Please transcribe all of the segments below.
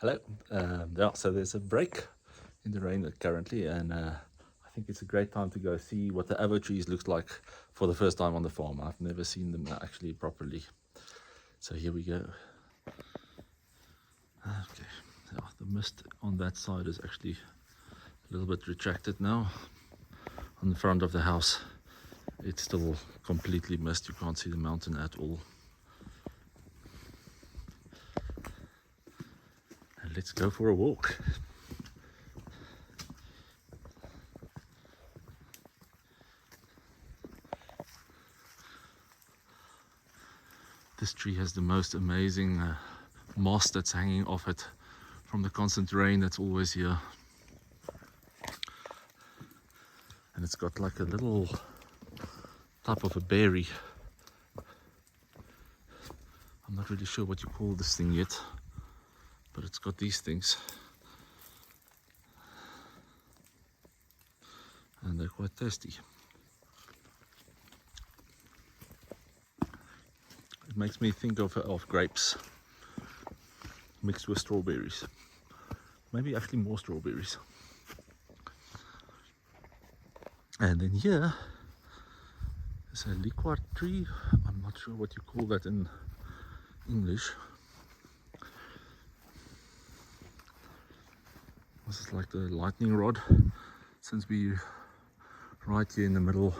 Hello. Yeah, so there's a break in the rain currently, and I think it's a great time to go see what the avo trees looks like for the first time on the farm. I've never seen them actually properly. So here we go. Okay, yeah, the mist on that side is actually a little bit retracted now. On the front of the house, it's still completely mist. You can't see the mountain at all. And let's go for a walk. This tree has the most amazing moss that's hanging off it from the constant rain that's always here. And it's got like a little type of a berry. I'm not really sure what you call this thing yet, but it's got these things. And they're quite tasty. It makes me think of grapes mixed with strawberries. Maybe actually more strawberries. And then here is a liquor tree. I'm not sure what you call that in English. This is like the lightning rod, since we're right here in the middle,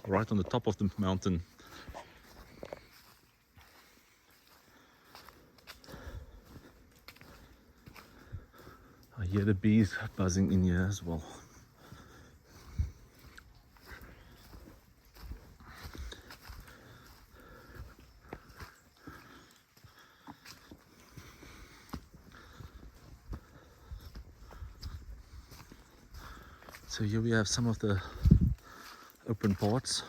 right on the top of the mountain. I hear the bees buzzing in here as well. So here we have some of the open parts.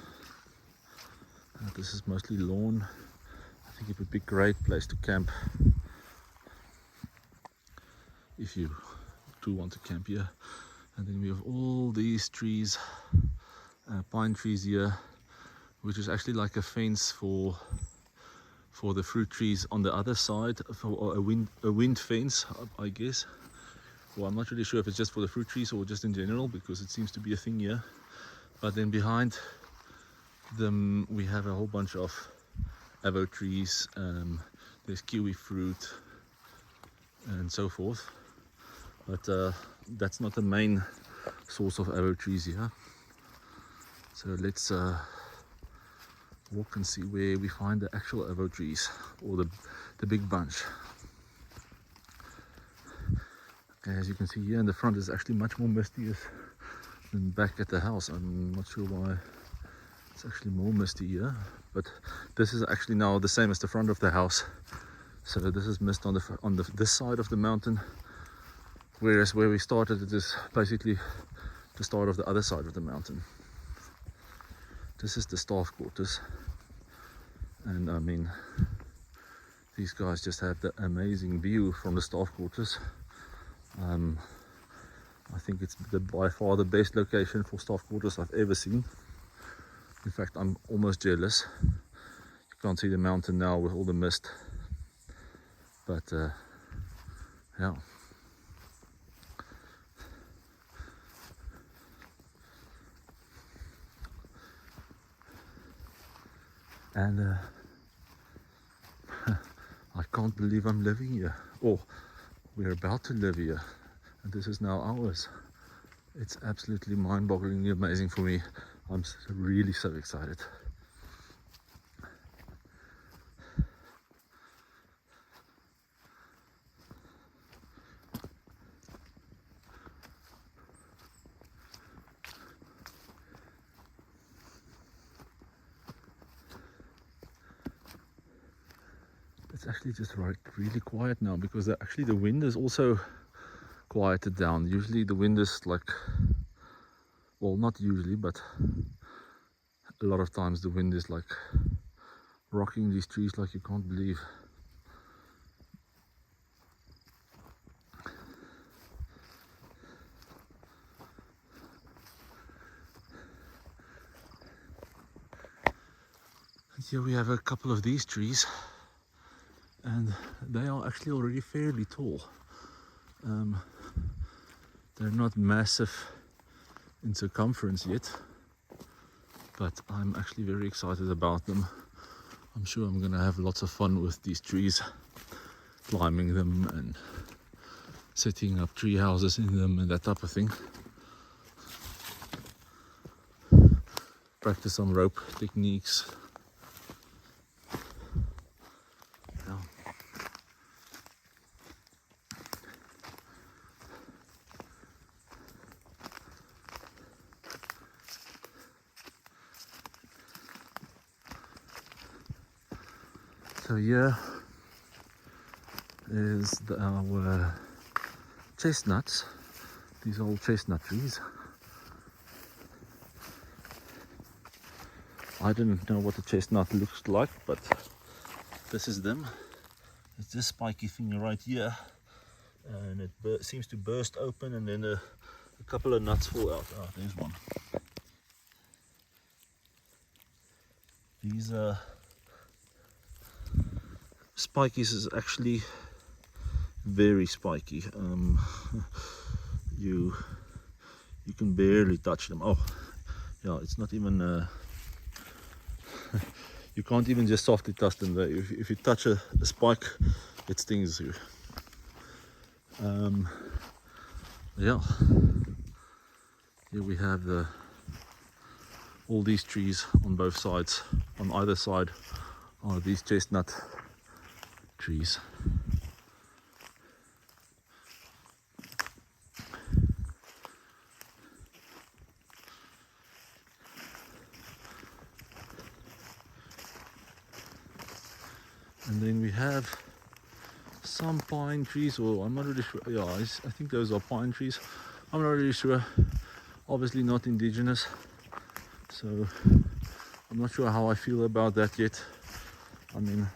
This is mostly lawn. I think it would be a great place to camp if you do want to camp here. And then we have all these trees, pine trees here, which is actually like a fence for the fruit trees on the other side, for a wind fence, I guess. Well, I'm not really sure if it's just for the fruit trees or just in general, because it seems to be a thing here. But then behind them we have a whole bunch of avo trees. There's kiwi fruit and so forth. But that's not the main source of avo trees here. So let's walk and see where we find the actual avo trees, or the big bunch. Okay, as you can see here in the front is actually much more misty than back at the house. I'm not sure why it's actually more misty here, but this is actually now the same as the front of the house. So this is mist on this side of the mountain, whereas where we started, it is basically the start of the other side of the mountain. This is the staff quarters, and I mean, these guys just have the amazing view from the staff quarters. I think it's by far the best location for staff quarters I've ever seen. In fact, I'm almost jealous. You can't see the mountain now with all the mist, but yeah. And I can't believe I'm living here, or we're about to live here, and this is now ours. It's absolutely mind-bogglingly amazing for me. I'm really so excited. It's actually just really quiet now, because actually the wind is also quieted down. Usually the wind is like, well, not usually, but a lot of times the wind is like rocking these trees like you can't believe. And here we have a couple of these trees, and they are actually already fairly tall. They're not massive in circumference yet, but I'm actually very excited about them. I'm sure I'm gonna have lots of fun with these trees, climbing them and setting up tree houses in them and that type of thing. Practice some rope techniques. Yeah. So here is our chestnuts, these old chestnut trees. I didn't know what a chestnut looks like, but this is them. It's this spiky thing right here, and it seems to burst open, and then a couple of nuts fall out. Oh, there's one. These spikies is actually very spiky. You can barely touch them. Oh, yeah, it's not even. You can't even just softly touch them. If you touch a spike, it stings you. Yeah. Here we have all these trees on both sides. On either side are these chestnut trees. And then we have some pine trees, or I'm not really sure. Yeah, I think those are pine trees. I'm not really sure. Obviously not indigenous, so I'm not sure how I feel about that yet. I mean,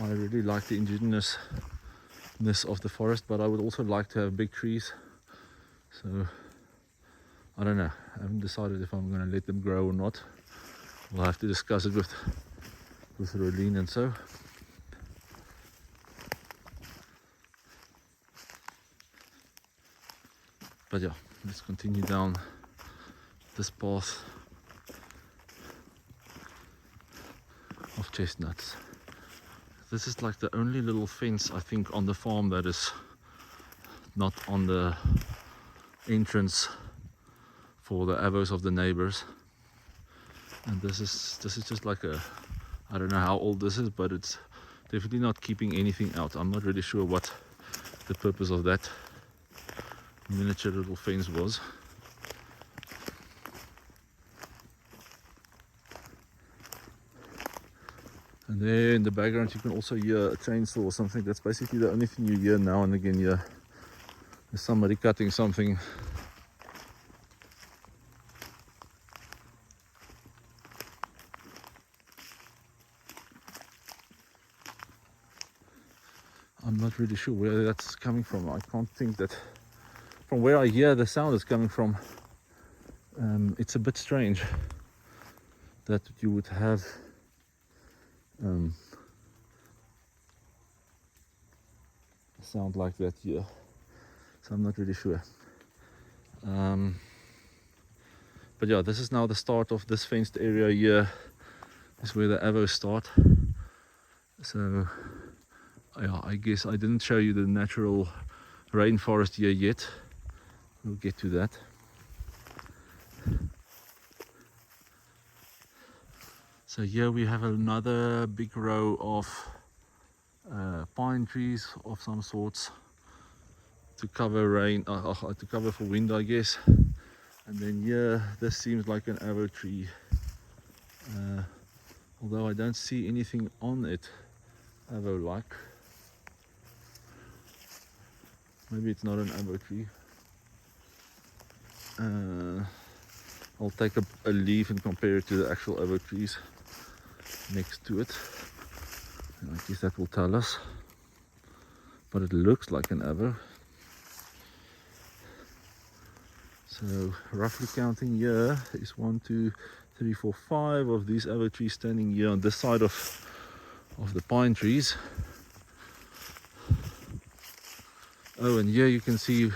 I really like the indigenousness of the forest, but I would also like to have big trees. So I don't know. I haven't decided if I'm going to let them grow or not. We'll have to discuss it with Rolene and so. But yeah, let's continue down this path of chestnuts. This is like the only little fence I think on the farm that is not on the entrance for the avos of the neighbors. And this is just like I don't know how old this is, but it's definitely not keeping anything out. I'm not really sure what the purpose of that miniature little fence was. And there in the background you can also hear a chainsaw or something. That's basically the only thing you hear now and again here. There's somebody cutting something. I'm not really sure where that's coming from. I can't think that from where I hear the sound is coming from. It's a bit strange that you would have a sound like that here. So I'm not really sure. But yeah, this is now the start of this fenced area here. This is where the avos start. So yeah, I guess I didn't show you the natural rainforest here yet. We'll get to that. So here we have another big row of pine trees of some sorts to cover rain, to cover for wind, I guess. And then here, this seems like an avo tree, although I don't see anything on it avo-like. Maybe it's not an avo tree. I'll take a leaf and compare it to the actual avo trees next to it. And I guess that will tell us. But it looks like an avo. So roughly counting here is 1, 2, 3, 4, 5 of these avo trees standing here on this side of the pine trees. Oh, and here you can see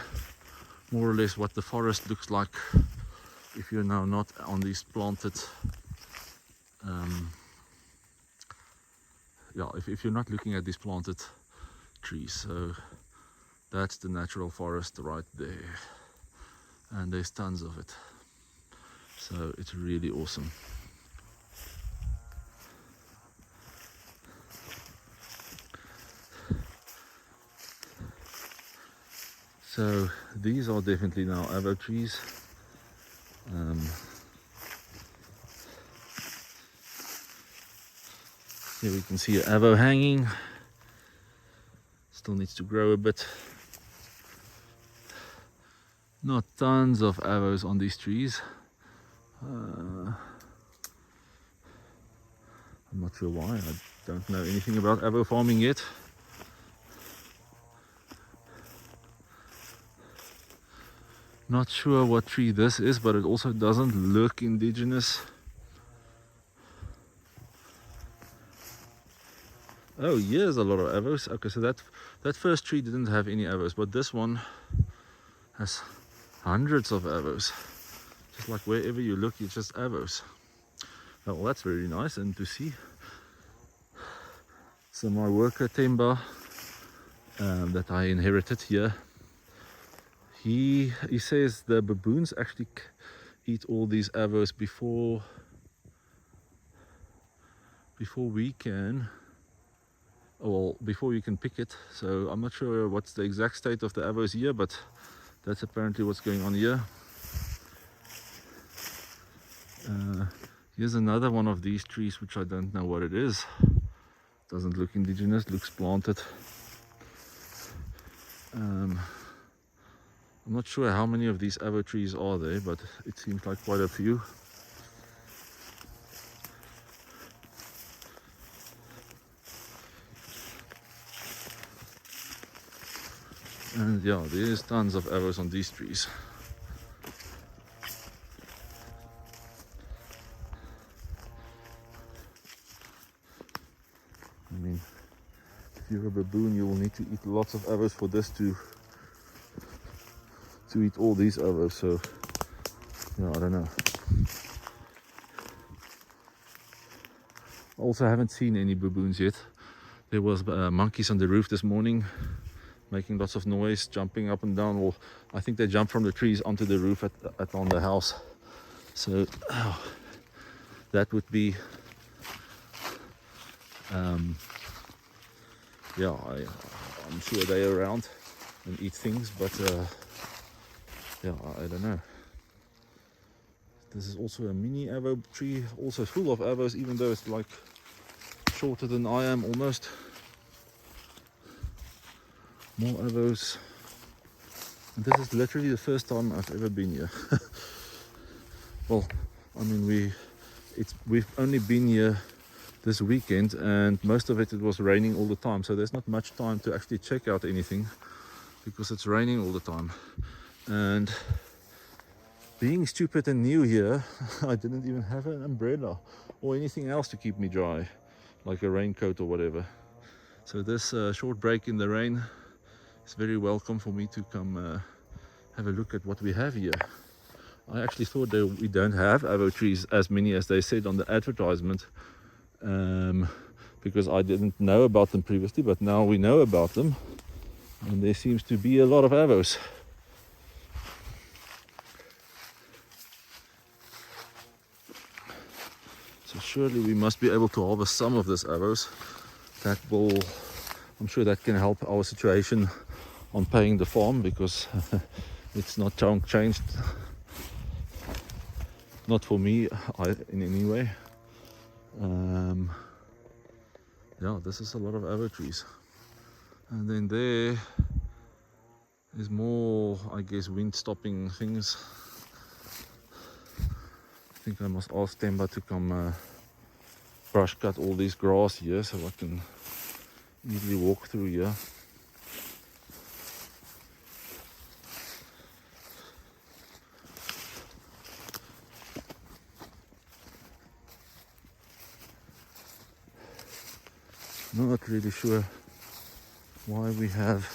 more or less what the forest looks like if you're now not on these planted yeah, if you're not looking at these planted trees. So that's the natural forest right there, and there's tons of it, so it's really awesome. So these are definitely now avo trees. Here we can see an avo hanging, still needs to grow a bit. Not tons of avos on these trees. I'm not sure why, I don't know anything about avo farming yet. Not sure what tree this is, but it also doesn't look indigenous. Oh, here's a lot of avos. Okay, so that first tree didn't have any avos, but this one has hundreds of avos. Just like wherever you look, it's just avos. Oh, well, that's very nice, and to see. So my worker Temba that I inherited here, he says the baboons actually eat all these avos before we can. Well, before you can pick it. So I'm not sure what's the exact state of the avos here, but that's apparently what's going on here. Here's another one of these trees, which I don't know what it is. Doesn't look indigenous, looks planted. I'm not sure how many of these avo trees are there, but it seems like quite a few. And yeah, there's tons of avos on these trees. I mean, if you're a baboon, you will need to eat lots of avos for this to eat all these avos. So yeah, I don't know. Also haven't seen any baboons yet. There was monkeys on the roof this morning making lots of noise, jumping up and down. Well, I think they jumped from the trees onto the roof on the house. So that would be yeah, I'm sure they're around and eat things, but yeah, I don't know. This is also a mini avo tree, also full of avos, even though it's like shorter than I am almost. More avos. And this is literally the first time I've ever been here. Well, I mean, we've only been here this weekend, and most of it was raining all the time, so there's not much time to actually check out anything because it's raining all the time. And being stupid and new here, I didn't even have an umbrella or anything else to keep me dry, like a raincoat or whatever. So this short break in the rain is very welcome for me to come have a look at what we have here. I actually thought that we don't have avo trees as many as they said on the advertisement, because I didn't know about them previously, but now we know about them, and there seems to be a lot of avos. So surely we must be able to harvest some of this avos. That will, I'm sure that can help our situation on paying the farm, because it's not changed, not for me in any way. Yeah, this is a lot of avo trees. And then there is more, I guess, wind stopping things. I think I must ask Temba to come brush cut all this grass here so I can easily walk through here. Not really sure why we have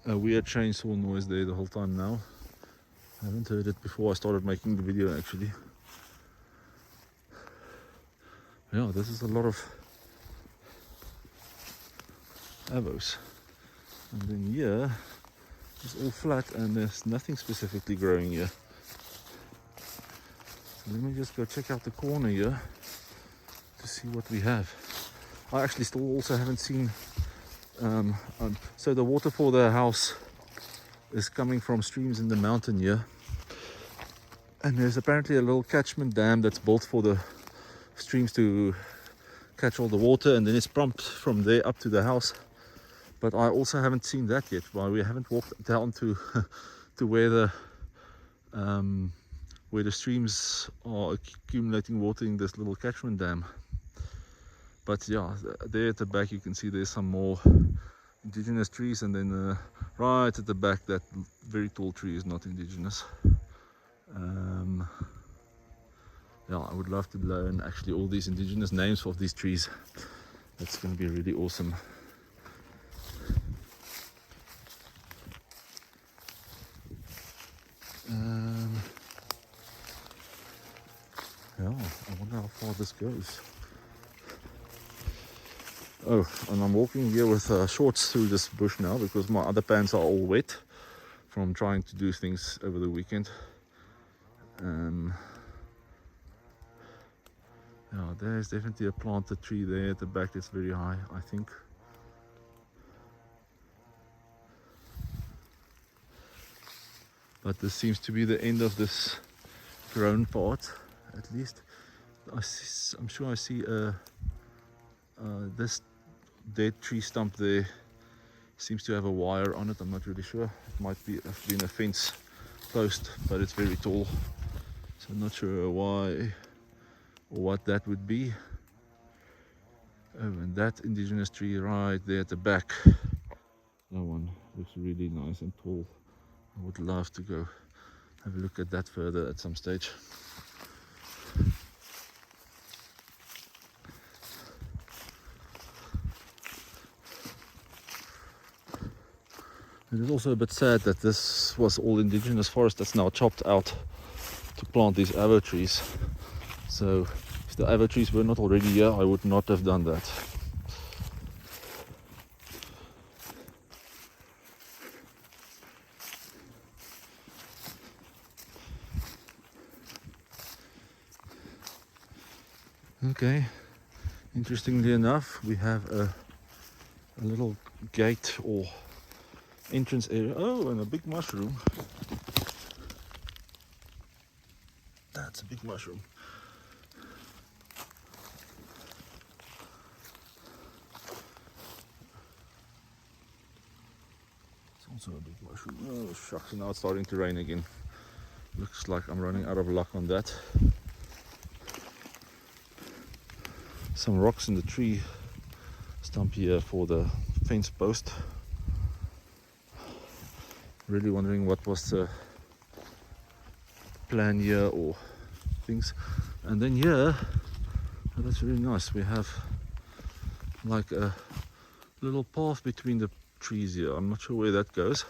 a weird chainsaw noise there the whole time now. I haven't heard it before I started making the video actually. Yeah, this is a lot of avos. And then here it's all flat and there's nothing specifically growing here. So let me just go check out the corner here to see what we have. I actually still also haven't seen so the water for the house is coming from streams in the mountain here, and there's apparently a little catchment dam that's built for the streams to catch all the water, and then it's pumped from there up to the house. But I also haven't seen that yet. Well, we haven't walked down to to where the streams are accumulating water in this little catchment dam. But yeah, there at the back you can see there's some more indigenous trees, and then right at the back that very tall tree is not indigenous. Yeah, I would love to learn actually all these indigenous names of these trees. That's going to be really awesome. Yeah, I wonder how far this goes. Oh, and I'm walking here with shorts through this bush now because my other pants are all wet from trying to do things over the weekend. Yeah, there's definitely a planted tree there at the back that's very high, I think. But this seems to be the end of this grown part, at least. I'm sure I see this dead tree stump there seems to have a wire on it. I'm not really sure. It might have been a fence post, but it's very tall, so I'm not sure why or what that would be. Oh, and that indigenous tree right there at the back, that one looks really nice and tall. I would love to go have a look at that further at some stage. It is also a bit sad that this was all indigenous forest that's now chopped out to plant these avo trees. So if the avo trees were not already here, I would not have done that. Okay, interestingly enough, we have a little gate or entrance area. Oh, and a big mushroom. That's a big mushroom. It's also a big mushroom. Oh shucks, now it's starting to rain again. Looks like I'm running out of luck on that. Some rocks in the tree stump here for the fence post. Really wondering what was the plan here or things. And then here, oh, that's really nice. We have like a little path between the trees here. I'm not sure where that goes,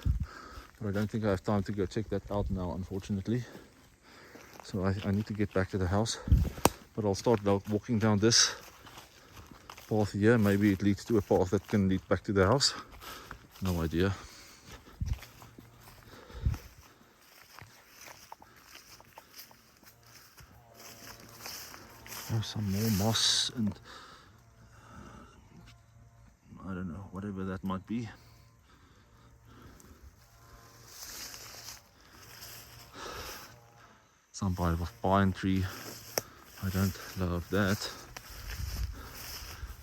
but I don't think I have time to go check that out now, unfortunately. So I need to get back to the house, but I'll start walking down this path here. Maybe it leads to a path that can lead back to the house. No idea. Oh, some more moss and I don't know, whatever that might be. Some type of pine tree. I don't love that.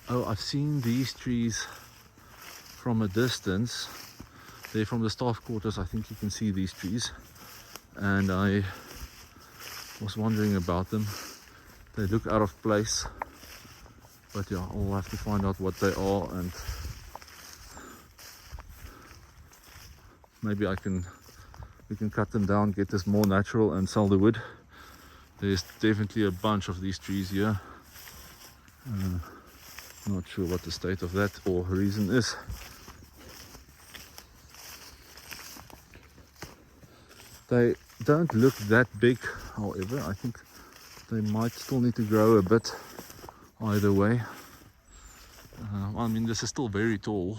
Oh, I've seen these trees from a distance. They're from the staff quarters. I think you can see these trees. And I was wondering about them. They look out of place. But yeah, I'll have to find out what they are, and maybe we can cut them down, get this more natural and sell the wood. There's definitely a bunch of these trees here. Not sure what the state of that or reason is. They don't look that big, however. I think they might still need to grow a bit either way. I mean, this is still very tall,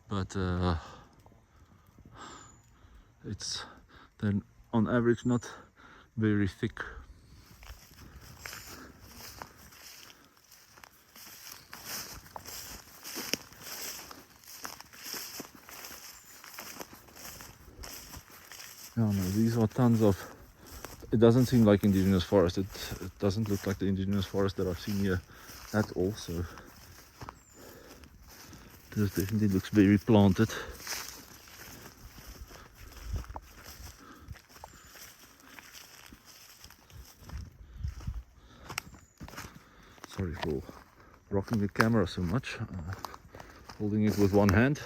but it's then on average not very thick. No, these are tons of. It doesn't seem like indigenous forest. It doesn't look like the indigenous forest that I've seen here at all. So this definitely looks very planted. Sorry for rocking the camera so much. Holding it with one hand.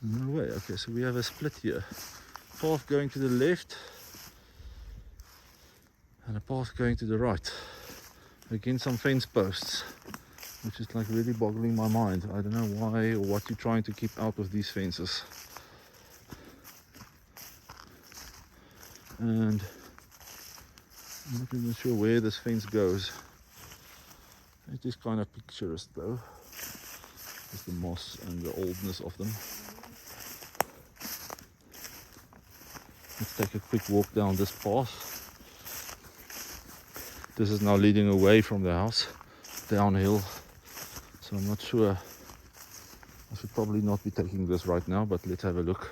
No way. Okay, so we have a split here. Path going to the left and a path going to the right. Again, some fence posts, which is like really boggling my mind. I don't know why or what you're trying to keep out of these fences. And I'm not even sure where this fence goes. It is kind of picturesque though, with the moss and the oldness of them. Let's take a quick walk down this path. This is now leading away from the house, downhill. So I'm not sure. I should probably not be taking this right now, but let's have a look.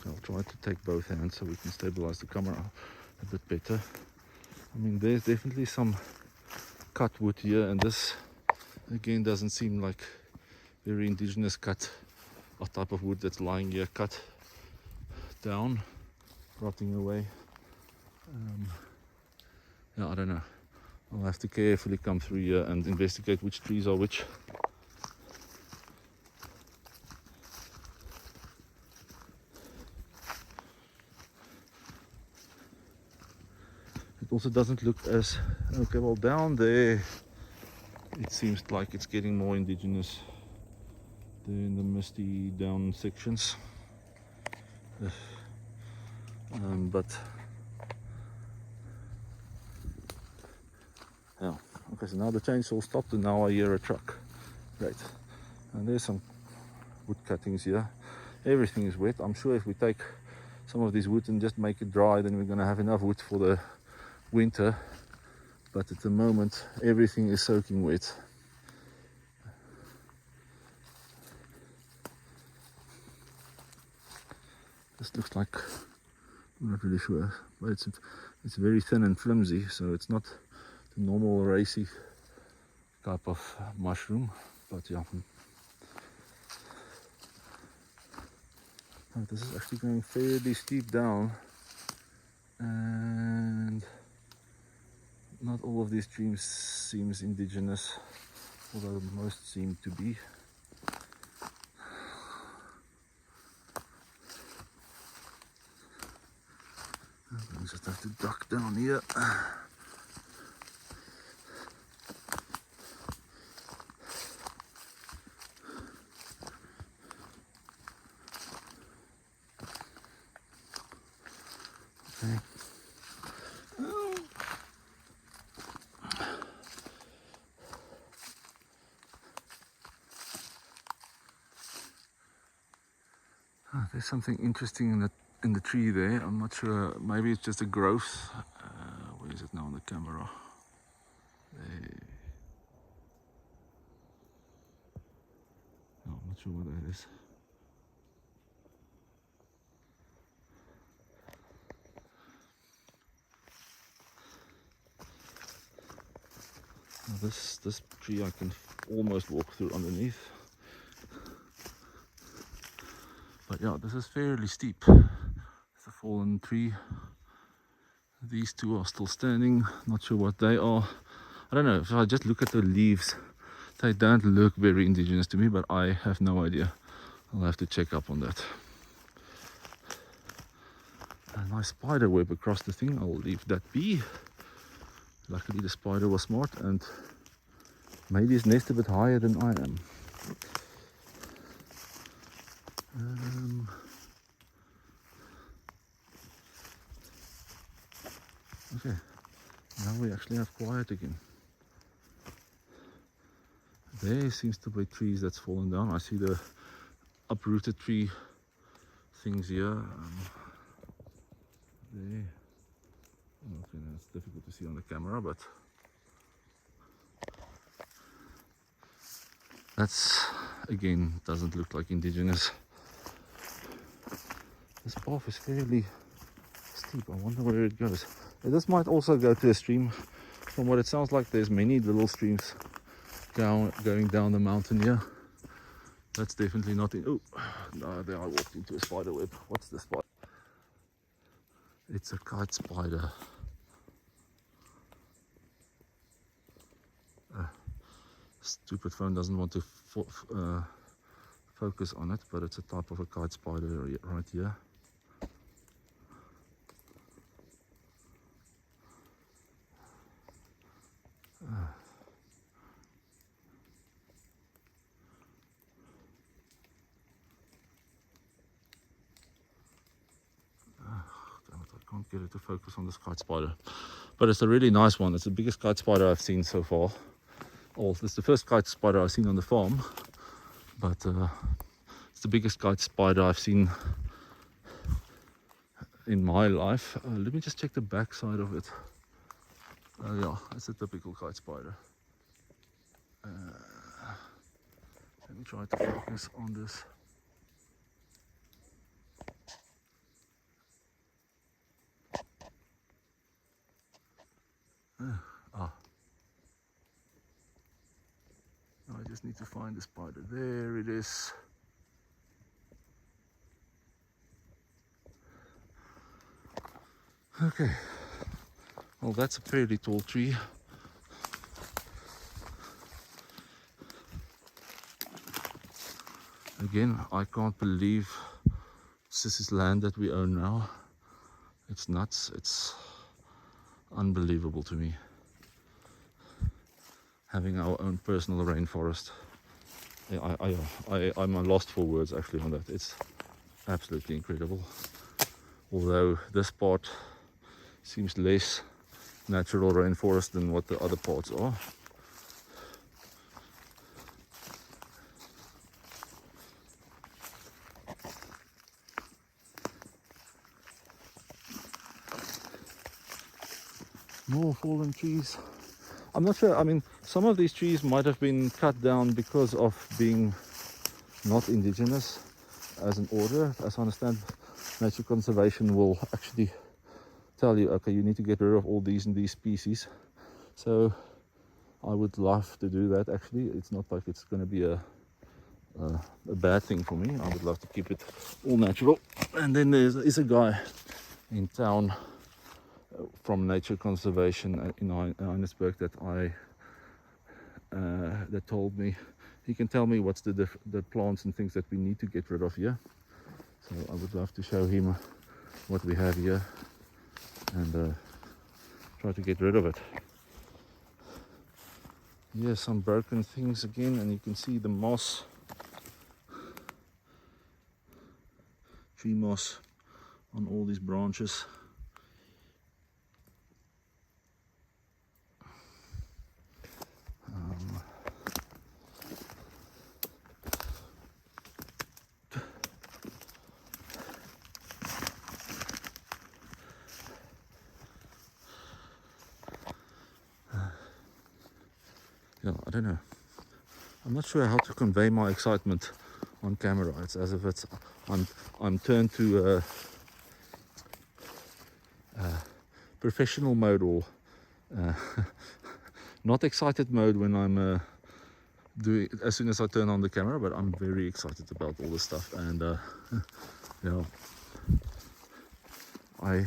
So I'll try to take both hands so we can stabilize the camera a bit better. I mean, there's definitely some cut wood here, and this again doesn't seem like very indigenous cut or type of wood that's lying here cut down, rotting away. Yeah, I don't know. I'll have to carefully come through here and investigate which trees are which. It also doesn't look as okay. Well, down there it seems like it's getting more indigenous there in the misty down sections. But yeah, okay, so now the chainsaw stopped and now I hear a truck. Great. And there's some wood cuttings here. Everything is wet. I'm sure if we take some of this wood and just make it dry, then we're going to have enough wood for the winter. But at the moment everything is soaking wet. This looks like, I'm not really sure, but it's very thin and flimsy, so it's not the normal racy type of mushroom, but yeah. Oh, this is actually going fairly steep down, and not all of these streams seems indigenous, although most seem to be. I just have to duck down here. Okay. There's something interesting in the tree there. I'm not sure. Maybe it's just a growth. Where is it now on the camera? There. No, I'm not sure what that is. Now this tree I can almost walk through underneath. But yeah, this is fairly steep. It's a fallen tree. These two are still standing. Not sure what they are. I don't know. If I just look at the leaves, They don't look very indigenous to me, but I have no idea. I'll have to check up on that. A nice spider web across the thing. I'll leave that be. Luckily the spider was smart and made his nest a bit higher than I am. Okay, now we actually have quiet again. There seems to be trees that's fallen down. I see the uprooted tree things here. There. Okay, now it's difficult to see on the camera, but that's again doesn't look like indigenous. This path is fairly steep. I wonder where it goes. This might also go to a stream. From what it sounds like, there's many little streams going down the mountain here. That's definitely not in. Oh, no, there I walked into a spider web. What's the spider? It's a kite spider. Stupid phone doesn't want to focus on it, but it's a type of a kite spider right here. I can't get it to focus on this kite spider, but it's a really nice one. It's the biggest kite spider I've seen so far. Oh, it's the first kite spider I've seen on the farm, but it's the biggest kite spider I've seen in my life. Let me just check the back side of it. Yeah, it's a typical kite spider. Let me try to focus on this. I just need to find the spider. There it is. Okay. Well, that's a fairly tall tree. Again, I can't believe this is land that we own now. It's nuts. It's unbelievable to me. Having our own personal rainforest. I'm lost for words actually on that. It's absolutely incredible. Although this part seems less natural rainforest than what the other parts are. More fallen trees. I'm not sure. I mean, some of these trees might have been cut down because of being not indigenous as an order. As I understand, nature conservation will actually tell you, okay, you need to get rid of all these and these species. So I would love to do that actually. It's not like it's going to be a bad thing for me. I would love to keep it all natural. And then there is a guy in town from nature conservation in Johannesburg that that told me he can tell me what's the plants and things that we need to get rid of here. So I would love to show him what we have here and try to get rid of it. Here's some broken things again, and you can see the moss, tree moss on all these branches. Yeah, I don't know. I'm not sure how to convey my excitement on camera. It's as if I'm turned to professional mode or not excited mode when I'm doing as soon as I turn on the camera. But I'm very excited about all this stuff, and yeah, I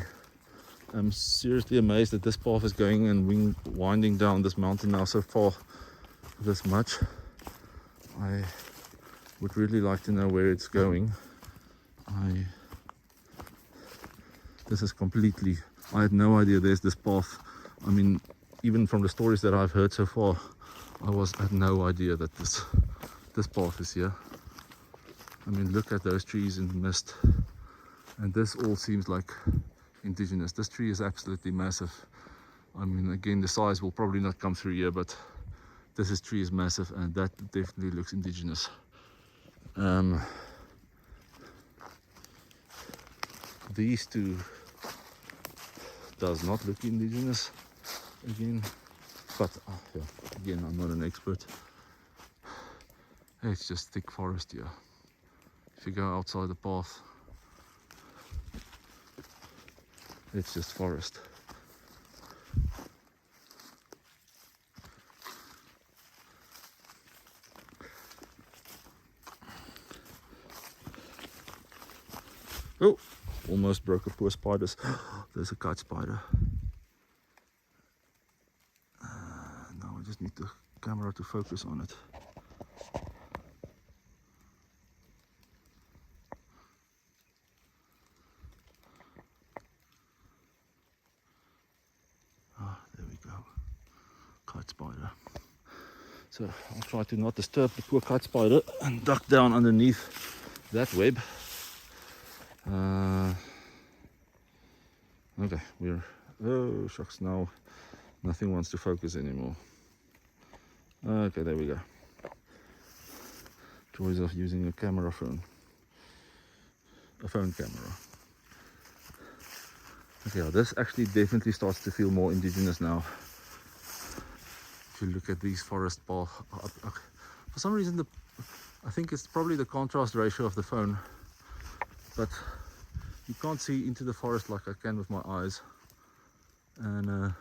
am seriously amazed that this path is going and winding down this mountain now so far this much. I would really like to know where it's going. This is completely, I had no idea there's this path. I mean, even from the stories that I've heard so far, I had no idea that this path is here. I mean, look at those trees in the mist, and this all seems like indigenous. This tree is absolutely massive. I mean, again, the size will probably not come through here, but this tree is massive, and that definitely looks indigenous. These two does not look indigenous again, but yeah, again, I'm not an expert. It's just thick forest here. If you go outside the path, it's just forest. Oh, almost broke a poor spiders. There's a kite spider. Now I just need the camera to focus on it. There we go. Kite spider. So I'll try to not disturb the poor kite spider and duck down underneath that web. Okay, oh shucks, now nothing wants to focus anymore. Okay, there we go. Joys of using a phone camera. Okay, this actually definitely starts to feel more indigenous now. If you look at these forest paths, for some reason I think it's probably the contrast ratio of the phone, but you can't see into the forest like I can with my eyes, and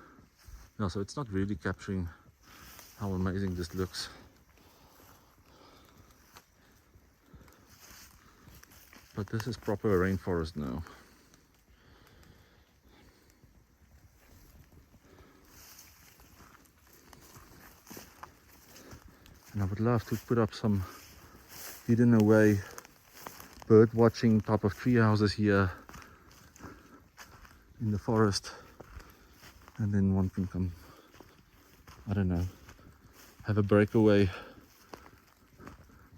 yeah, so it's not really capturing how amazing this looks. But this is proper rainforest now. And I would love to put up some hidden away bird watching type of tree houses here in the forest, and then one can come, I don't know, have a breakaway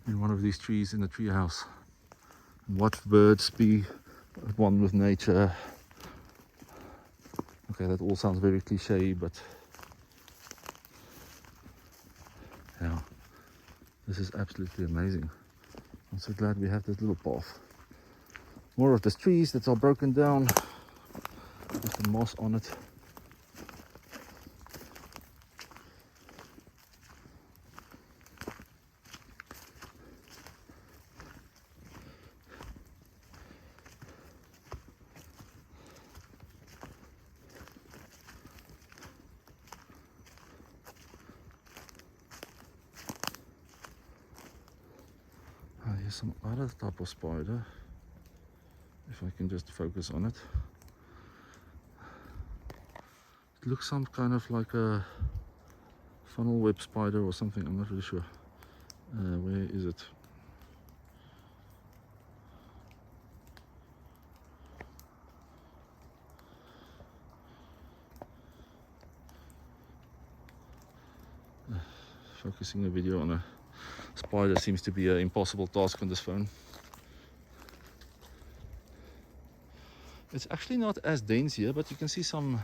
in one of these trees in the tree house and watch birds, be at one with nature. Okay, that all sounds very cliche, but yeah, this is absolutely amazing. I'm so glad we have this little path. More of these trees that are broken down with the moss on it. Here's some other type of spider, if I can just focus on it. It looks some kind of like a funnel web spider or something, I'm not really sure. Where is it? Focusing a video on a spider seems to be an impossible task on this phone. It's actually not as dense here, but you can see some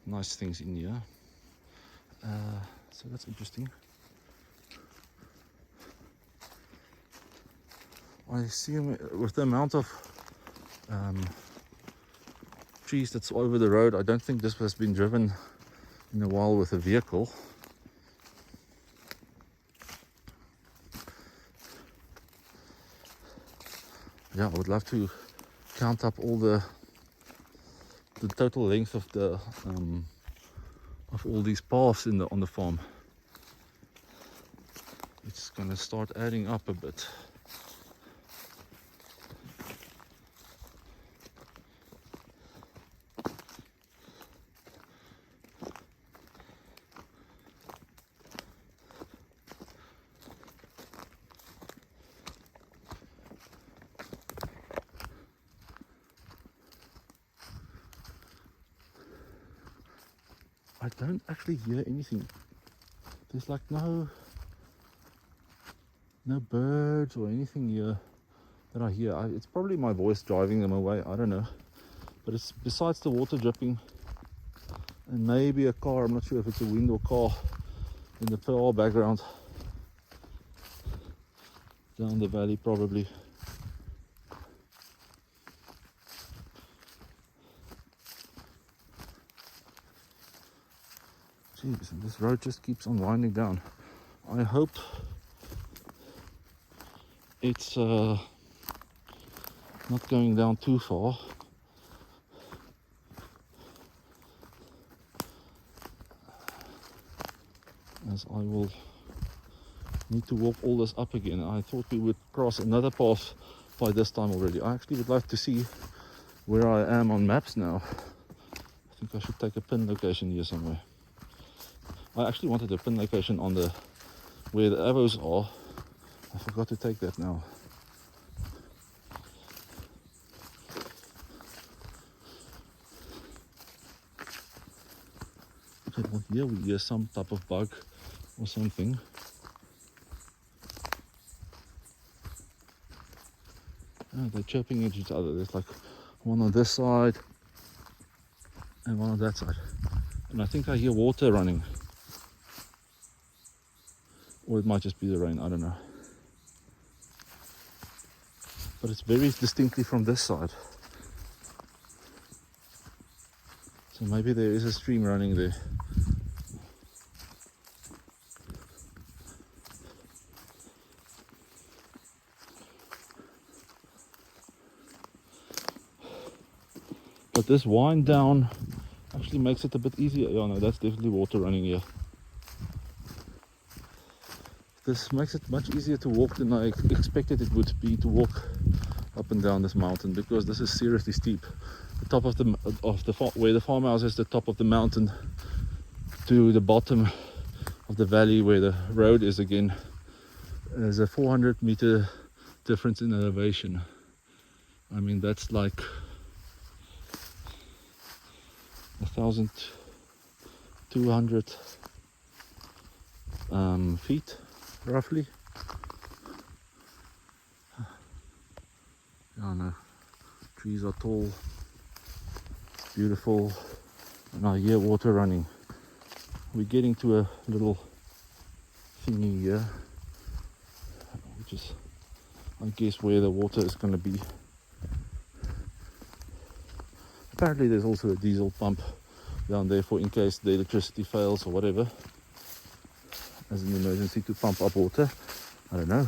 nice things in here. So that's interesting. I assume with the amount of trees that's over the road, I don't think this has been driven in a while with a vehicle. Yeah, I would love to count up all the total length of the of all these paths on the farm. It's gonna start adding up a bit. I don't actually hear anything. There's like no birds or anything here that I hear. It's probably my voice driving them away, I don't know. But it's besides the water dripping and maybe a car, I'm not sure if it's a wind or car in the far background down the valley probably. Jeez, and this road just keeps on winding down. I hope it's not going down too far. As I will need to walk all this up again. I thought we would cross another path by this time already. I actually would like to see where I am on maps now. I think I should take a pin location here somewhere. I actually wanted a pin location on the where the arrows are. I forgot to take that now. Okay, well here we hear some type of bug or something. Oh, they're chirping at each other. There's like one on this side and one on that side. And I think I hear water running. Or it might just be the rain, I don't know. But it's very distinctly from this side. So maybe there is a stream running there. But this wind down actually makes it a bit easier. Yeah, no, that's definitely water running here. This makes it much easier to walk than I expected it would be to walk up and down this mountain, because this is seriously steep. The top of where the farmhouse is, the top of the mountain, to the bottom of the valley where the road is again, there's a 400-meter difference in elevation. I mean, that's like 1,200 feet roughly. Yeah, no, trees are tall, beautiful, and I hear water running. We're getting to a little thingy here, which is, I guess, where the water is going to be. Apparently there's also a diesel pump down there for in case the electricity fails or whatever, as an emergency, to pump up water. I don't know.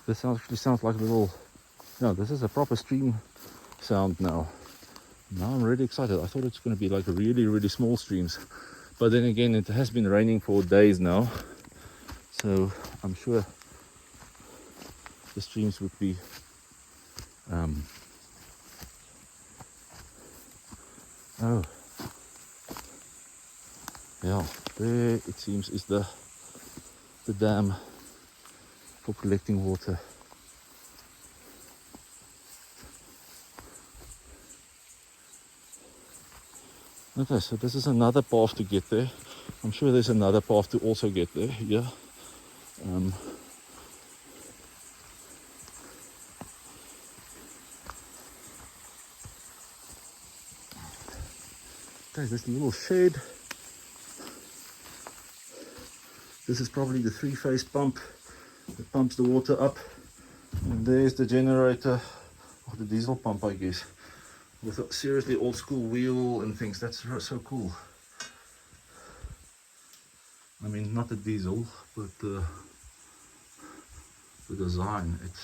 This actually sounds like a little, no, this is a proper stream sound now. Now I'm really excited. I thought it's going to be like really small streams, but then again, it has been raining for days now, so I'm sure the streams would be oh yeah, there it seems is the dam for collecting water. Okay, so this is another path to get there. I'm sure there's another path to also get there. Yeah. There's this little shed. This is probably the three-phase pump that pumps the water up. And there's the generator, or the diesel pump, I guess, with a seriously old school wheel and things. That's so cool. I mean, not the diesel, but the design. It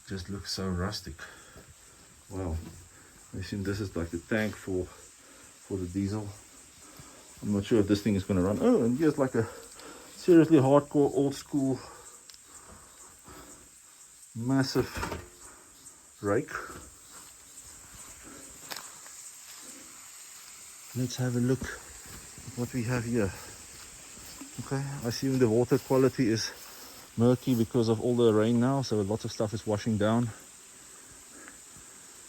just looks so rustic. Wow. I assume this is like the tank for the diesel. I'm not sure if this thing is going to run. Oh, and here's like a seriously hardcore old school massive rake. Let's have a look at what we have here. Okay, I assume the water quality is murky because of all the rain now, so lots of stuff is washing down.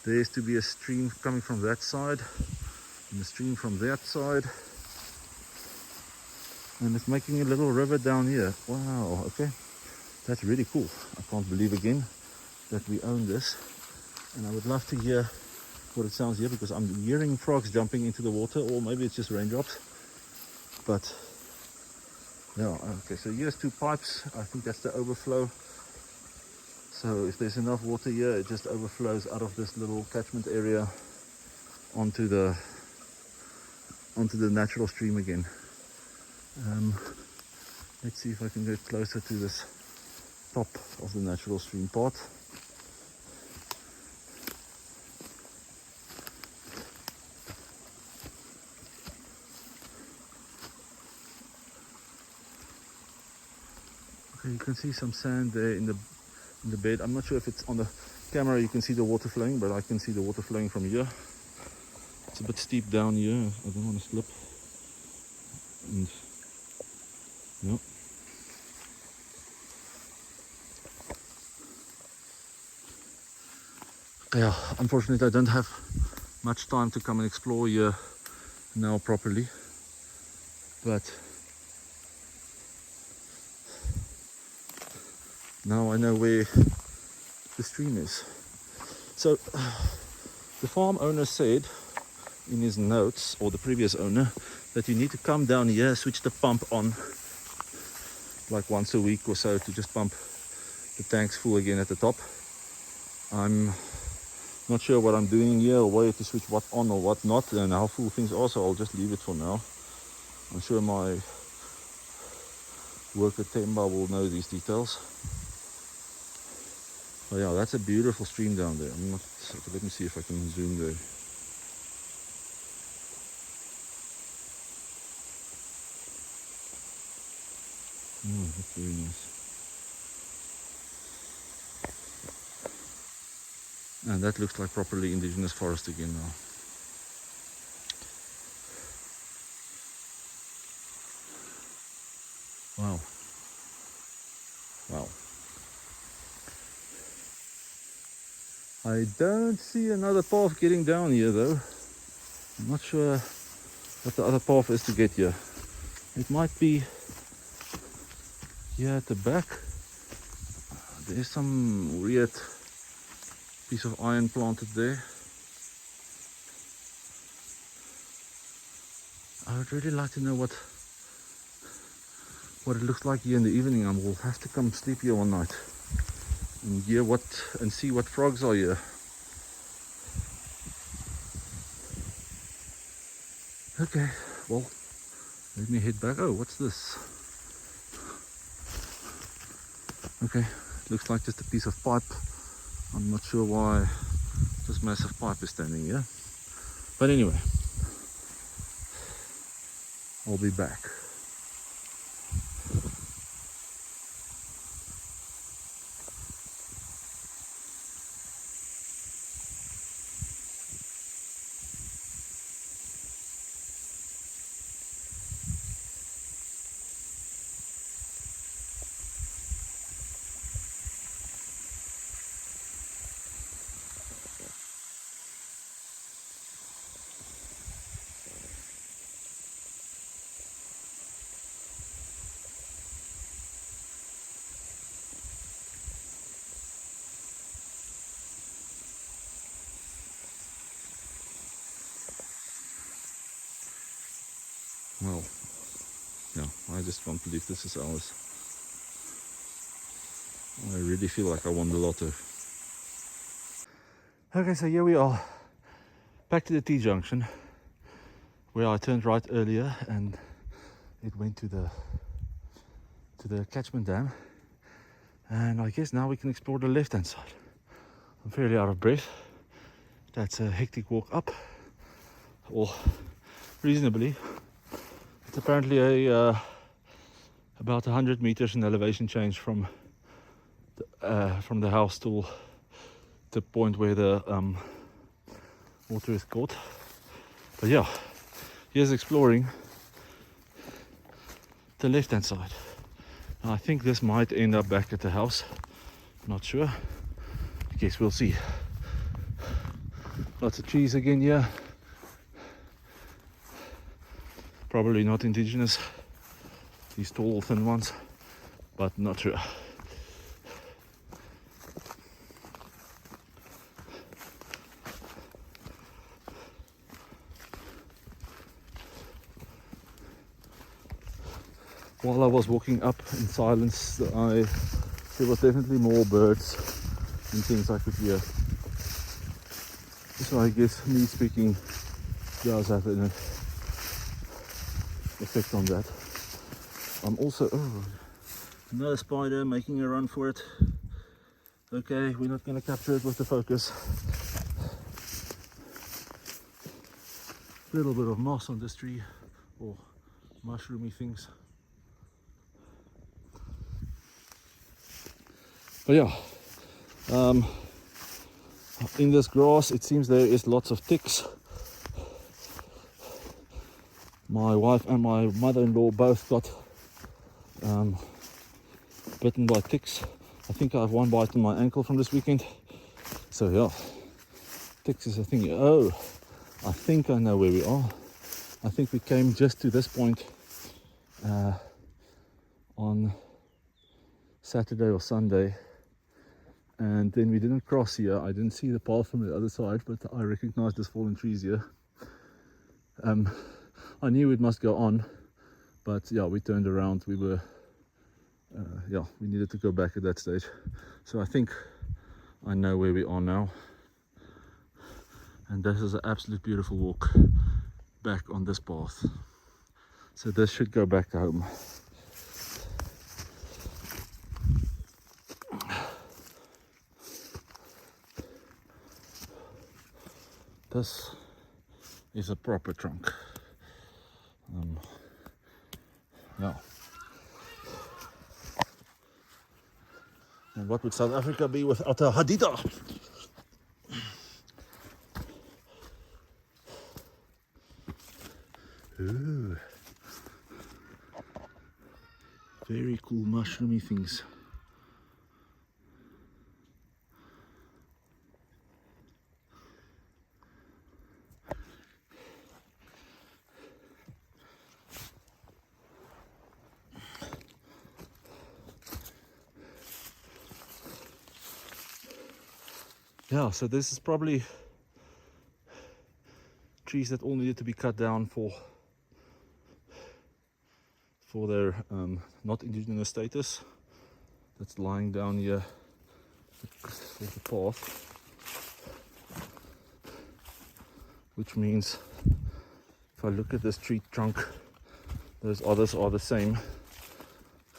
There is to be a stream coming from that side. and the stream from that side, and it's making a little river down here. Wow, okay, that's really cool. I can't believe again that we own this, and I would love to hear what it sounds here, because I'm hearing frogs jumping into the water, or maybe it's just raindrops. But yeah, okay, so here's 2 pipes. I think that's the overflow. So if there's enough water here, it just overflows out of this little catchment area onto the natural stream again. Let's see if I can get closer to this top of the natural stream part. Okay, you can see some sand there in the bed. I'm not sure if it's on the camera you can see the water flowing, but I can see the water flowing from here. It's a bit steep down here. I don't want to slip. And no. Yeah, unfortunately I don't have much time to come and explore here now properly, but now I know where the stream is. So the farm owner said in his notes, or the previous owner, that you need to come down here, switch the pump on like once a week or so to just pump the tanks full again at the top. I'm not sure what I'm doing here, or where to switch what on or what not, and how full things are, so I'll just leave it for now. I'm sure my worker Temba will know these details. But yeah, that's a beautiful stream down there. Let me see if I can zoom there. Oh, that's very nice. And that looks like properly indigenous forest again now. Wow. Wow. I don't see another path getting down here though. I'm not sure what the other path is to get here. It might be here at the back. There's some weird piece of iron planted there. I would really like to know what it looks like here in the evening. I will have to come sleep here one night and hear and see what frogs are here. Okay, well, let me head back. Oh, what's this? Okay, it looks like just a piece of pipe. I'm not sure why this massive pipe is standing here. But anyway, I'll be back. Well, no, I just can't believe this is ours. I really feel like I won the lotto. Okay, so here we are, back to the T-junction, where I turned right earlier and it went to the catchment dam. And I guess now we can explore the left-hand side. I'm fairly out of breath. That's a hectic walk up, or reasonably. It's apparently about 100 meters in elevation change from the house to the point where the water is caught. But yeah, here's exploring the left-hand side. And I think this might end up back at the house. Not sure. I guess we'll see. Lots of trees again here. Probably not indigenous, these tall thin ones, but not sure. While I was walking up in silence, there was definitely more birds and things I could hear. So I guess me speaking does have an effect on that. I'm also, another spider making a run for it. Okay, we're not going to capture it with the focus. A little bit of moss on this tree, or mushroomy things. But yeah, in this grass it seems there is lots of ticks. My wife and my mother-in-law both got bitten by ticks. I think I have one bite on my ankle from this weekend. So yeah, ticks is a thing. Oh, I think I know where we are. I think we came just to this point on Saturday or Sunday. And then we didn't cross here. I didn't see the path from the other side, but I recognized this fallen trees here. I knew it must go on, but yeah, we turned around. We were, we needed to go back at that stage. So I think I know where we are now. And this is an absolute beautiful walk back on this path. So this should go back home. This is a proper trunk. Yeah. And what would South Africa be without a hadida? Ooh. Very cool mushroomy things. Yeah, so this is probably trees that all needed to be cut down for their not indigenous status. That's lying down here for the path, which means if I look at this tree trunk, those others are the same,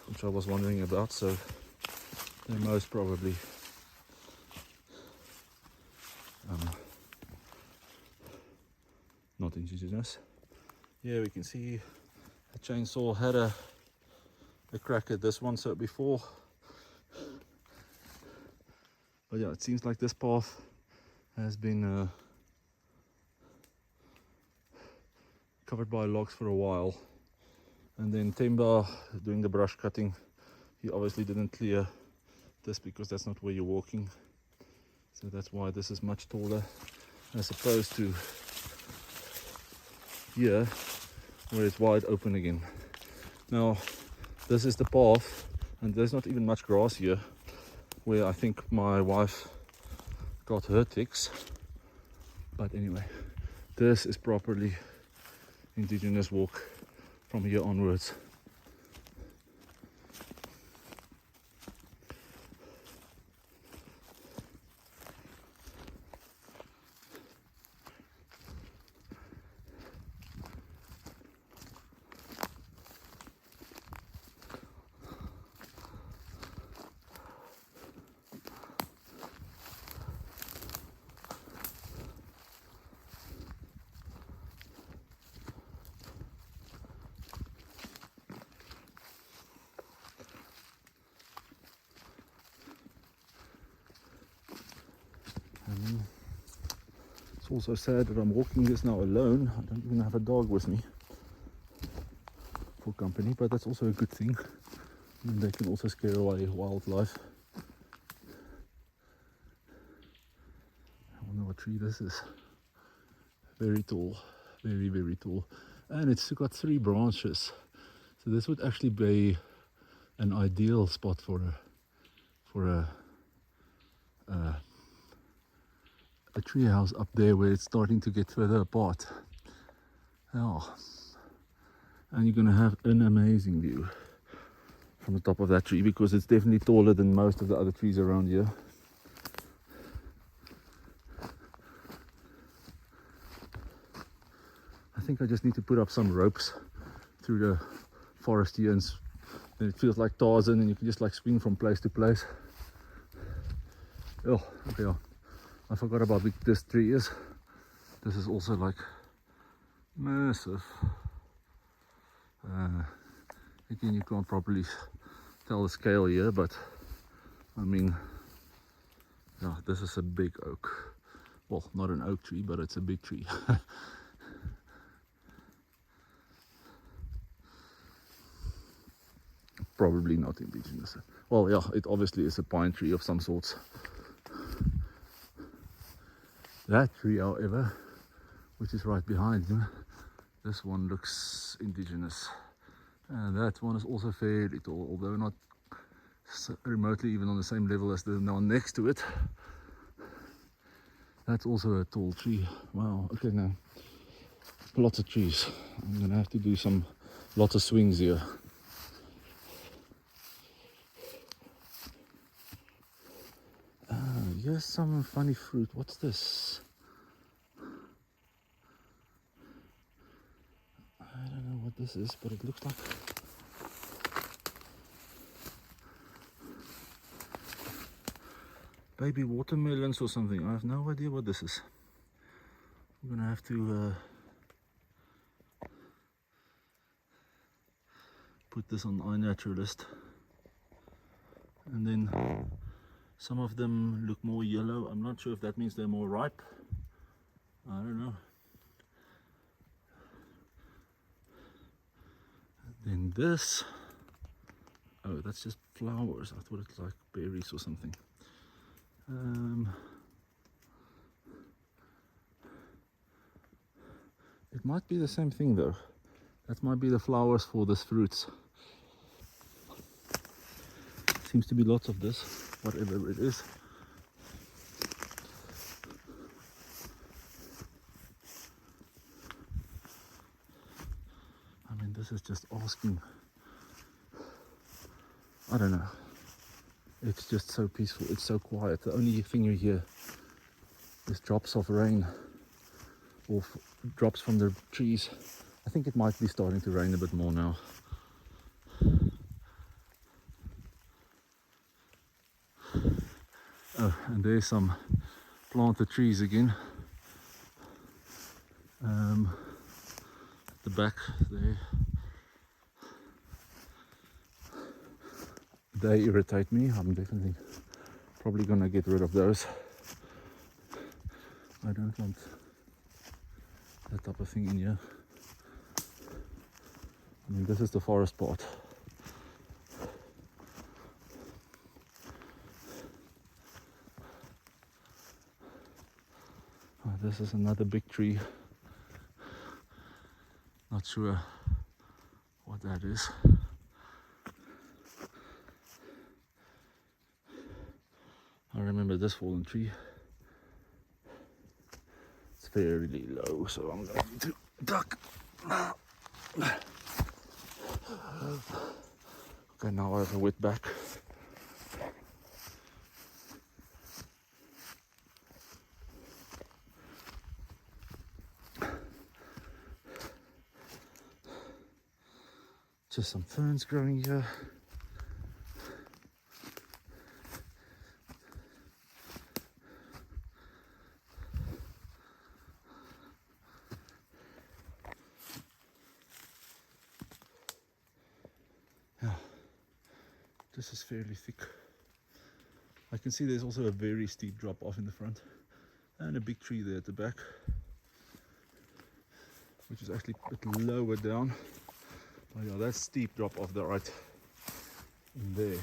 which I was wondering about. So they're most probably not indigenous. Yeah, we can see the chainsaw had a crack at this one, so before. But yeah, it seems like this path has been covered by logs for a while. And then Temba, doing the brush cutting, he obviously didn't clear this because that's not where you're walking. So that's why this is much taller as opposed to here where it's wide open again. Now this is the path, and there's not even much grass here where I think my wife got her ticks. But anyway, this is properly indigenous walk from here onwards. It's also sad that I'm walking this now alone. I don't even have a dog with me for company, but that's also a good thing. And they can also scare away wildlife. I wonder what tree this is. Very tall, very, very tall. and it's got 3 branches. So this would actually be an ideal spot for a tree house up there where it's starting to get further apart. Oh, and you're going to have an amazing view from the top of that tree, because it's definitely taller than most of the other trees around here. I think I just need to put up some ropes through the forest here, and then it feels like Tarzan, and you can just like swing from place to place. Oh, okay. I forgot about how big this tree is. This is also like massive. Again, you can't properly tell the scale here, but I mean, yeah, this is a big oak. Well, not an oak tree, but it's a big tree. Probably not indigenous. Well, yeah, it obviously is a pine tree of some sorts. That tree, however, which is right behind him, this one looks indigenous. And that one is also fairly tall, although not remotely even on the same level as the one next to it. That's also a tall tree. Wow, okay, now lots of trees. I'm gonna have to do lots of swings here. Here's some funny fruit. What's this? I don't know what this is, but it looks like baby watermelons or something. I have no idea what this is. I'm gonna have to put this on iNaturalist. And then some of them look more yellow. I'm not sure if that means they're more ripe. I don't know. Then this, oh, that's just flowers. I thought it was like berries or something. It might be the same thing though. That might be the flowers for this fruits. Seems to be lots of this, whatever it is. I mean, this is just asking. I don't know. It's just so peaceful. It's so quiet. The only thing you hear is drops of rain or drops from the trees. I think it might be starting to rain a bit more now. Oh, and there's some planted trees again. At the back there. They irritate me. I'm definitely probably gonna get rid of those. I don't want that type of thing in here. I mean, this is the forest part. This is another big tree. Not sure what that is. I remember this fallen tree. It's fairly low, so I'm going to duck. Okay, now I have a wet back. Just some ferns growing here. Yeah, this is fairly thick. I can see there's also a very steep drop off in the front and a big tree there at the back, which is actually a bit lower down. Oh yeah, that steep drop off the right in there.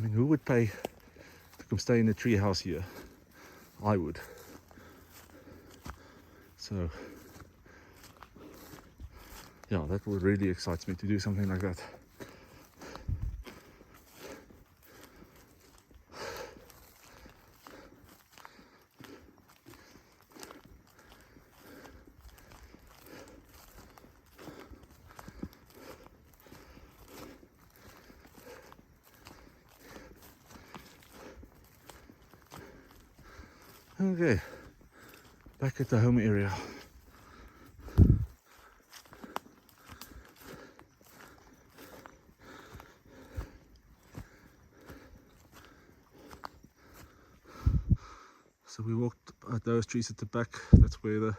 mean, who would pay to come stay in a tree house here? I would. So yeah, that would really excites me to do something like that. Okay, back at the home area. So we walked at those trees at the back. That's where the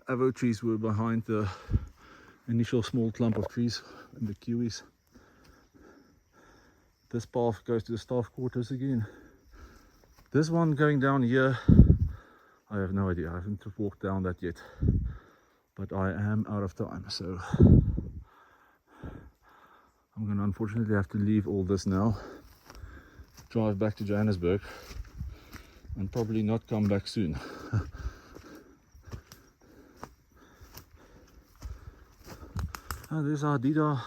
avo trees were, behind the initial small clump of trees and the kiwis. This path goes to the staff quarters again. This one going down here, I have no idea. I haven't walked down that yet, but I am out of time, so I'm gonna unfortunately have to leave all this now, drive back to Johannesburg, and probably not come back soon. And there's our Dida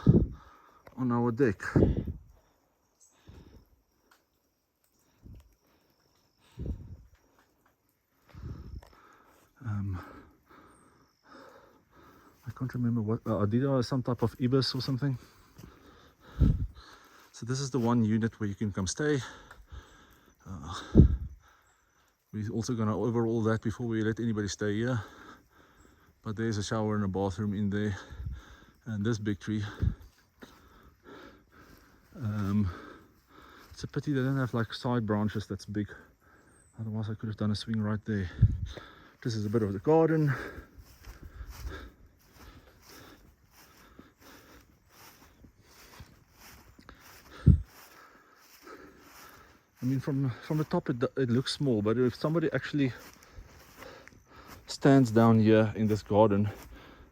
on our deck. I can't remember what Dida is, some type of ibis or something. So this is the one unit where you can come stay. We're also gonna overhaul that before we let anybody stay here. But there's a shower and a bathroom in there, and this big tree. It's a pity they don't have like side branches that's big. Otherwise I could have done a swing right there. This is a bit of the garden. I mean, from the top it looks small, but if somebody actually stands down here in this garden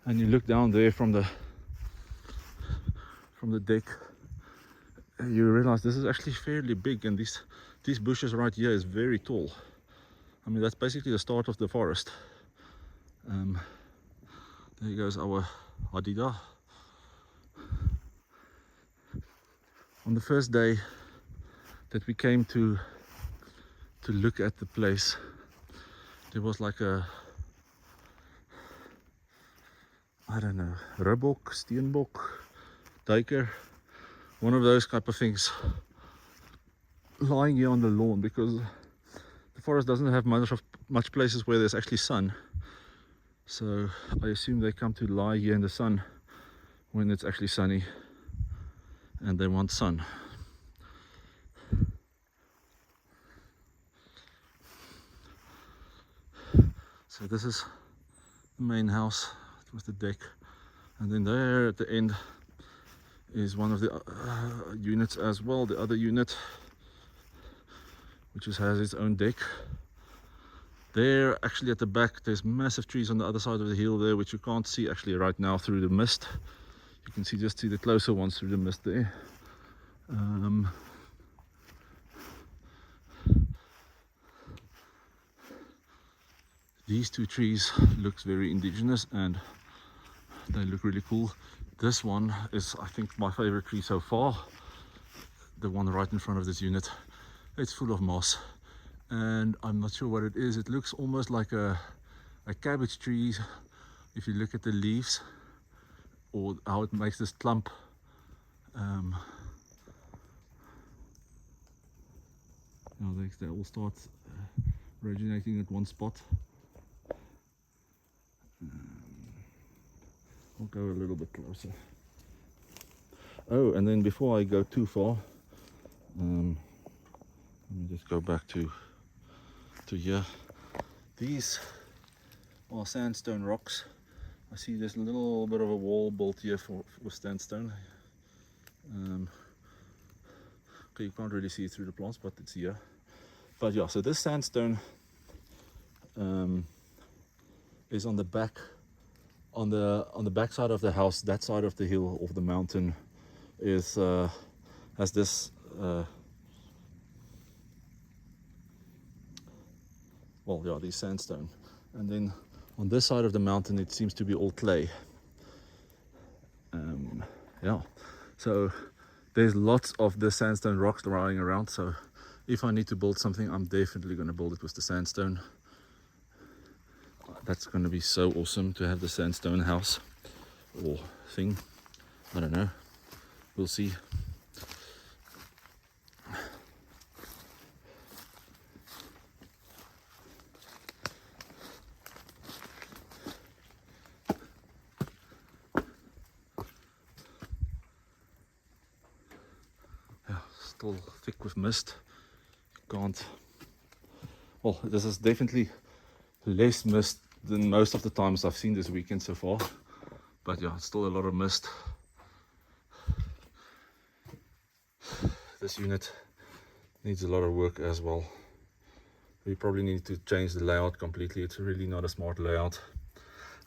and you look down there from the deck, you realize this is actually fairly big, and these bushes right here is very tall. I mean, that's basically the start of the forest. There goes our Adida. On the first day that we came to look at the place, there was like a, I don't know, Ribok, Steenbok, Duiker, one of those type of things lying here on the lawn, because the forest doesn't have much places where there's actually sun. So I assume they come to lie here in the sun when it's actually sunny and they want sun. So this is the main house with the deck, and then there at the end is one of the units as well, the other unit, which has its own deck. There, actually at the back, there's massive trees on the other side of the hill there, which you can't see actually right now through the mist. You can just see the closer ones through the mist there. These two trees looks very indigenous and they look really cool. This one is, I think, my favorite tree so far. The one right in front of this unit. It's full of moss, and I'm not sure what it is. It looks almost like a cabbage tree if you look at the leaves, or how it makes this clump. They all start originating at one spot. I'll go a little bit closer. Oh, and then before I go too far, let me just go back to here. These are sandstone rocks. I see there's a little bit of a wall built here with sandstone. Okay, you can't really see it through the plants, but it's here. But yeah, so this sandstone is on the back, on the back side of the house. That side of the hill, of the mountain, is has this well, yeah, these sandstone. And then on this side of the mountain, it seems to be all clay. Yeah, so there's lots of the sandstone rocks lying around. So if I need to build something, I'm definitely going to build it with the sandstone. That's going to be so awesome to have the sandstone house or thing. I don't know, we'll see. Yeah, still thick with mist. Can't, well, this is definitely less mist than most of the times I've seen this weekend so far, but yeah, it's still a lot of mist. This unit needs a lot of work as well. We probably need to change the layout completely. It's really not a smart layout.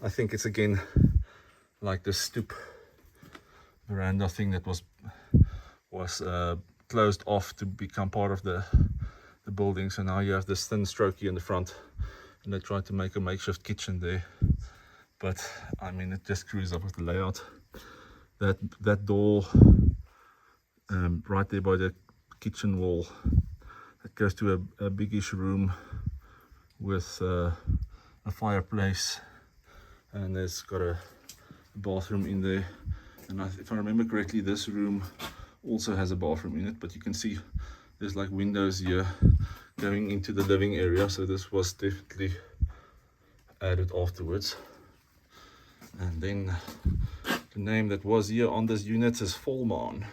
I think it's again like the stoop veranda thing that was closed off to become part of the building. So now you have this thin strokey in the front, and they tried to make a makeshift kitchen there. But I mean, it just screws up with the layout. That door right there by the kitchen wall, it goes to a biggish room with a fireplace, and there's got a bathroom in there. And if I remember correctly, this room also has a bathroom in it, but you can see there's like windows here going into the living area, so this was definitely added afterwards. And then the name that was here on this unit is Volmaan.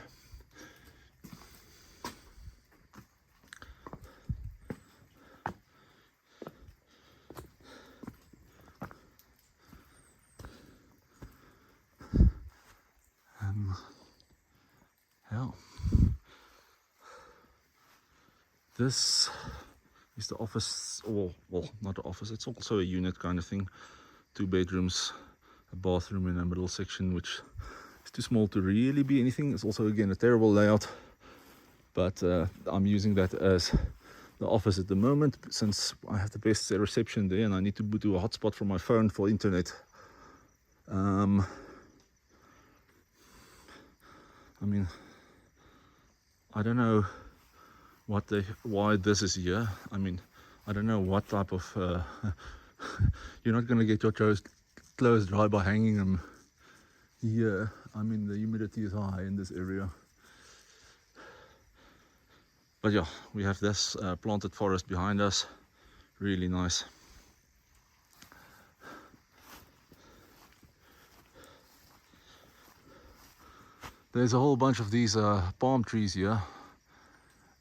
Yeah, this is the office, or well, not the office, it's also a unit kind of thing. 2 bedrooms, a bathroom in a middle section, which is too small to really be anything. It's also again a terrible layout, but I'm using that as the office at the moment, since I have the best reception there and I need to do a hotspot from my phone for internet. I mean, I don't know why this is here. I mean, I don't know what type of you're not going to get your clothes dry by hanging them here. I mean, the humidity is high in this area. But yeah, we have this planted forest behind us. Really nice. There's a whole bunch of these palm trees here,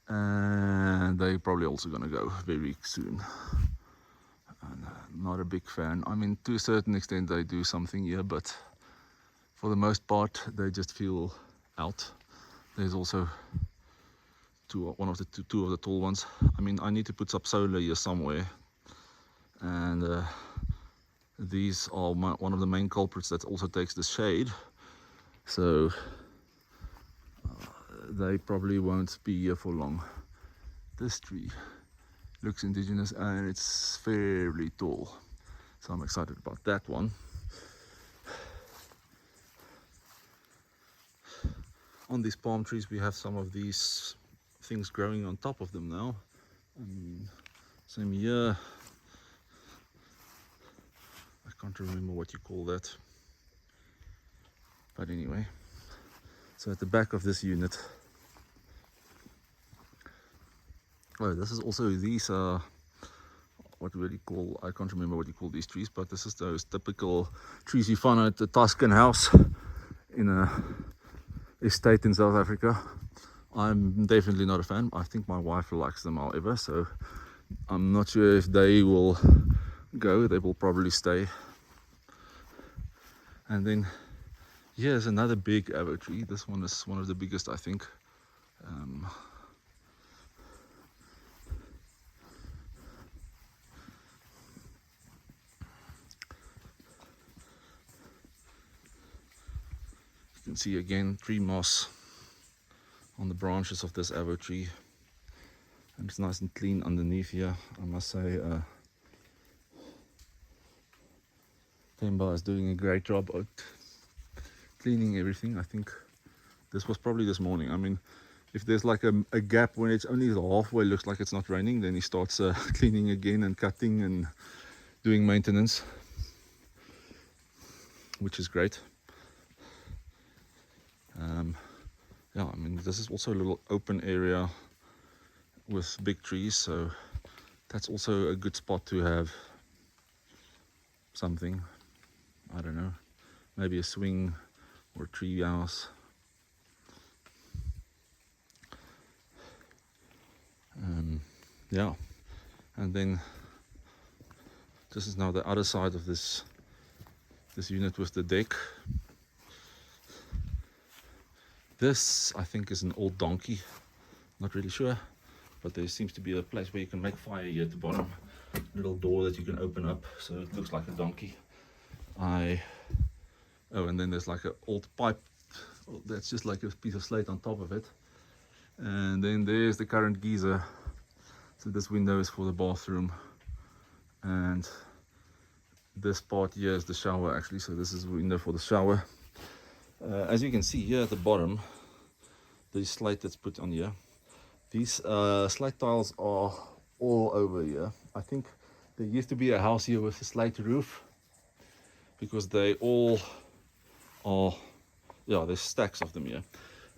and they're probably also gonna go very soon. And, not a big fan. I mean, to a certain extent they do something here, but for the most part they just feel out. There's also two of the tall ones. I mean, I need to put some solar here somewhere, and these are one of the main culprits that also takes the shade. So they probably won't be here for long. This tree looks indigenous and it's fairly tall, so I'm excited about that one. On these palm trees we have some of these things growing on top of them now. Same here. I can't remember what you call that, but anyway. So at the back of this unit, oh, this is also these what do you call, I can't remember what you call these trees, but this is those typical trees you find at the Tuscan house in a estate in South Africa. I'm definitely not a fan. I think my wife likes them, however, so I'm not sure if they will go. They will probably stay. And then here's another big avo tree. This one is one of the biggest, I think. You can see again tree moss on the branches of this avo tree, and it's nice and clean underneath here. I must say, Themba is doing a great job at cleaning everything. I think this was probably this morning. I mean, if there's like a gap when it's only halfway looks like it's not raining, then he starts cleaning again and cutting and doing maintenance, which is great. Yeah, I mean, this is also a little open area with big trees, so that's also a good spot to have something. I don't know, maybe a swing or a tree house. Yeah, and then this is now the other side of this unit with the deck. This, I think, is an old donkey. Not really sure, but there seems to be a place where you can make fire here at the bottom. Little door that you can open up, so it looks like a donkey. Oh, and then there's like an old pipe that's just like a piece of slate on top of it. And then there's the current geyser. So this window is for the bathroom, and this part here is the shower actually. So this is the window for the shower. As you can see here at the bottom, the slate that's put on here, these slate tiles are all over here. I think there used to be a house here with a slate roof, because they all are, yeah, there's stacks of them here.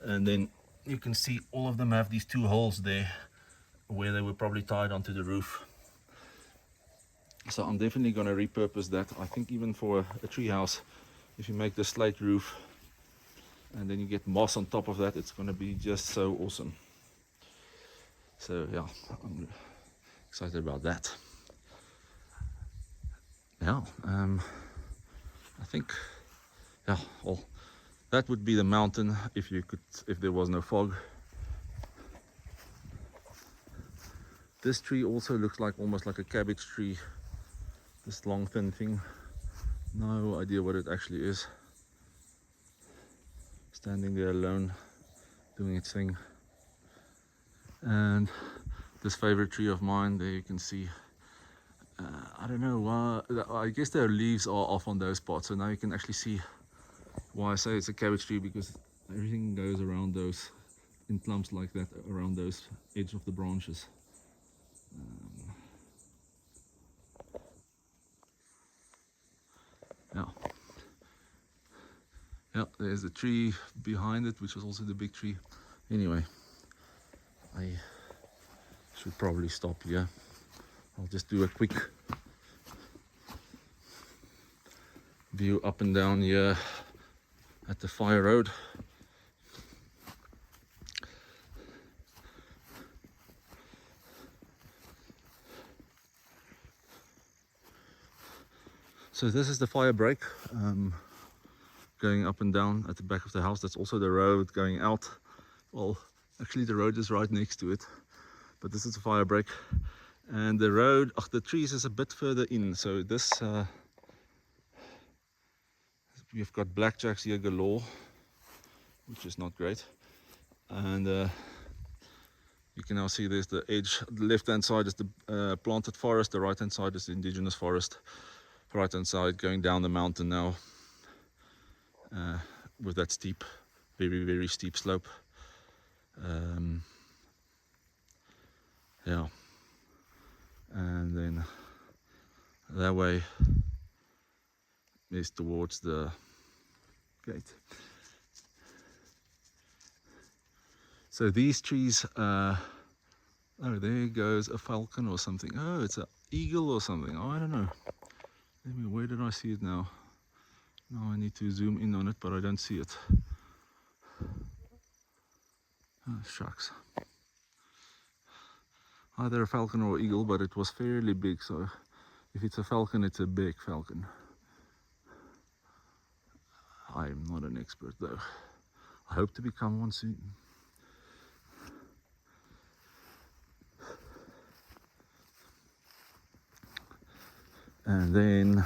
And then you can see all of them have these two holes there where they were probably tied onto the roof. So I'm definitely going to repurpose that. I think even for a tree house, if you make the slate roof and then you get moss on top of that, it's going to be just so awesome. So yeah, I'm excited about that. Yeah, I think, yeah, well, that would be the mountain if there was no fog. This tree also looks like almost like a cabbage tree. This long thin thing. No idea what it actually is. Standing there alone, doing its thing. And this favorite tree of mine, there you can see, I don't know, I guess their leaves are off on those spots. So now you can actually see why I say it's a cabbage tree, because everything goes around those, in clumps like that, around those edge of the branches. Yeah. Yeah, there's a tree behind it, which was also the big tree. Anyway, I should probably stop here. I'll just do a quick view up and down here at the fire road. So this is the fire break, going up and down at the back of the house. That's also the road going out. Well, actually the road is right next to it, but this is the fire break. And the road, the trees is a bit further in. So this, we've got blackjacks here galore, which is not great. And you can now see there's the edge. The left hand side is the planted forest, the right hand side is the indigenous forest. Right hand side going down the mountain now, with that steep, very steep slope. Yeah, and then that way is towards the gate. So these trees, oh, there goes a falcon or something. Oh, it's an eagle or something. Oh, I don't know. Where did I see it now? Now I need to zoom in on it, but I don't see it. Oh, shucks. Either a falcon or eagle, but it was fairly big, so if it's a falcon, it's a big falcon. I'm not an expert though. I hope to become one soon. And then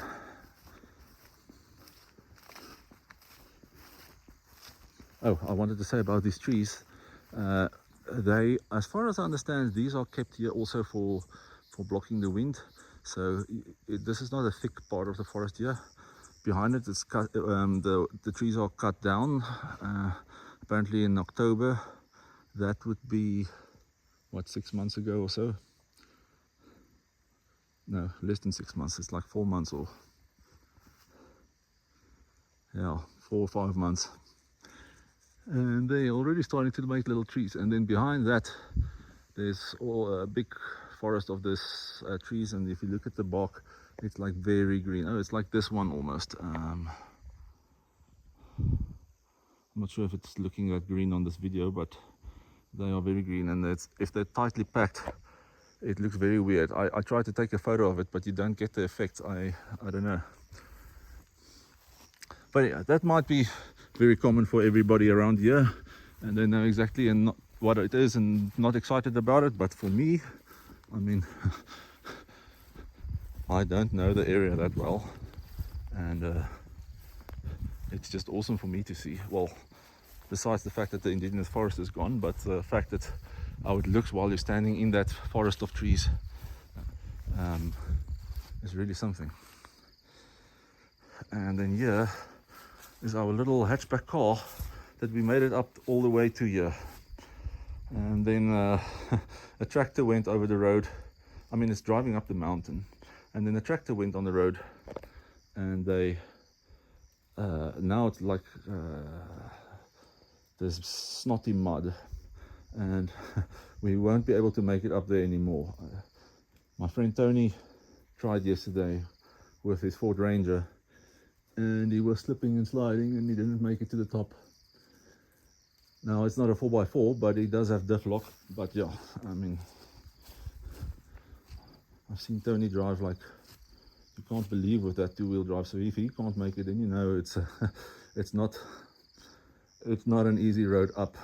oh, I wanted to say about these trees, they, as far as I understand, these are kept here also for blocking the wind. So this is not a thick part of the forest here, behind it, it's cut. The trees are cut down. Apparently in October. That would be what, 6 months ago or so. No, less than 6 months. It's like 4 months or yeah, 4 or 5 months. And they're already starting to make little trees. And then behind that, there's a big forest of this trees. And if you look at the bark, it's like very green. Oh, it's like this one almost. I'm not sure if it's looking like green on this video, but they are very green. And if they're tightly packed, it looks very weird. I tried to take a photo of it, but you don't get the effect. I don't know. But yeah, that might be very common for everybody around here, and they know exactly and not what it is and not excited about it. But for me, I mean, I don't know the area that well, and it's just awesome for me to see. Well, besides the fact that the indigenous forest is gone, but the fact that how it looks while you're standing in that forest of trees is really something. And then here is our little hatchback car that we made it up all the way to here. And then a tractor went over the road. I mean, it's driving up the mountain, and then the tractor went on the road, and they now it's like there's snotty mud, and we won't be able to make it up there anymore. My friend Tony tried yesterday with his Ford Ranger, and he was slipping and sliding, and he didn't make it to the top. Now it's not a 4x4, but it does have diff lock. But yeah, I mean, I've seen Tony drive like you can't believe with that two-wheel drive. So if he can't make it, then you know it's it's not an easy road up.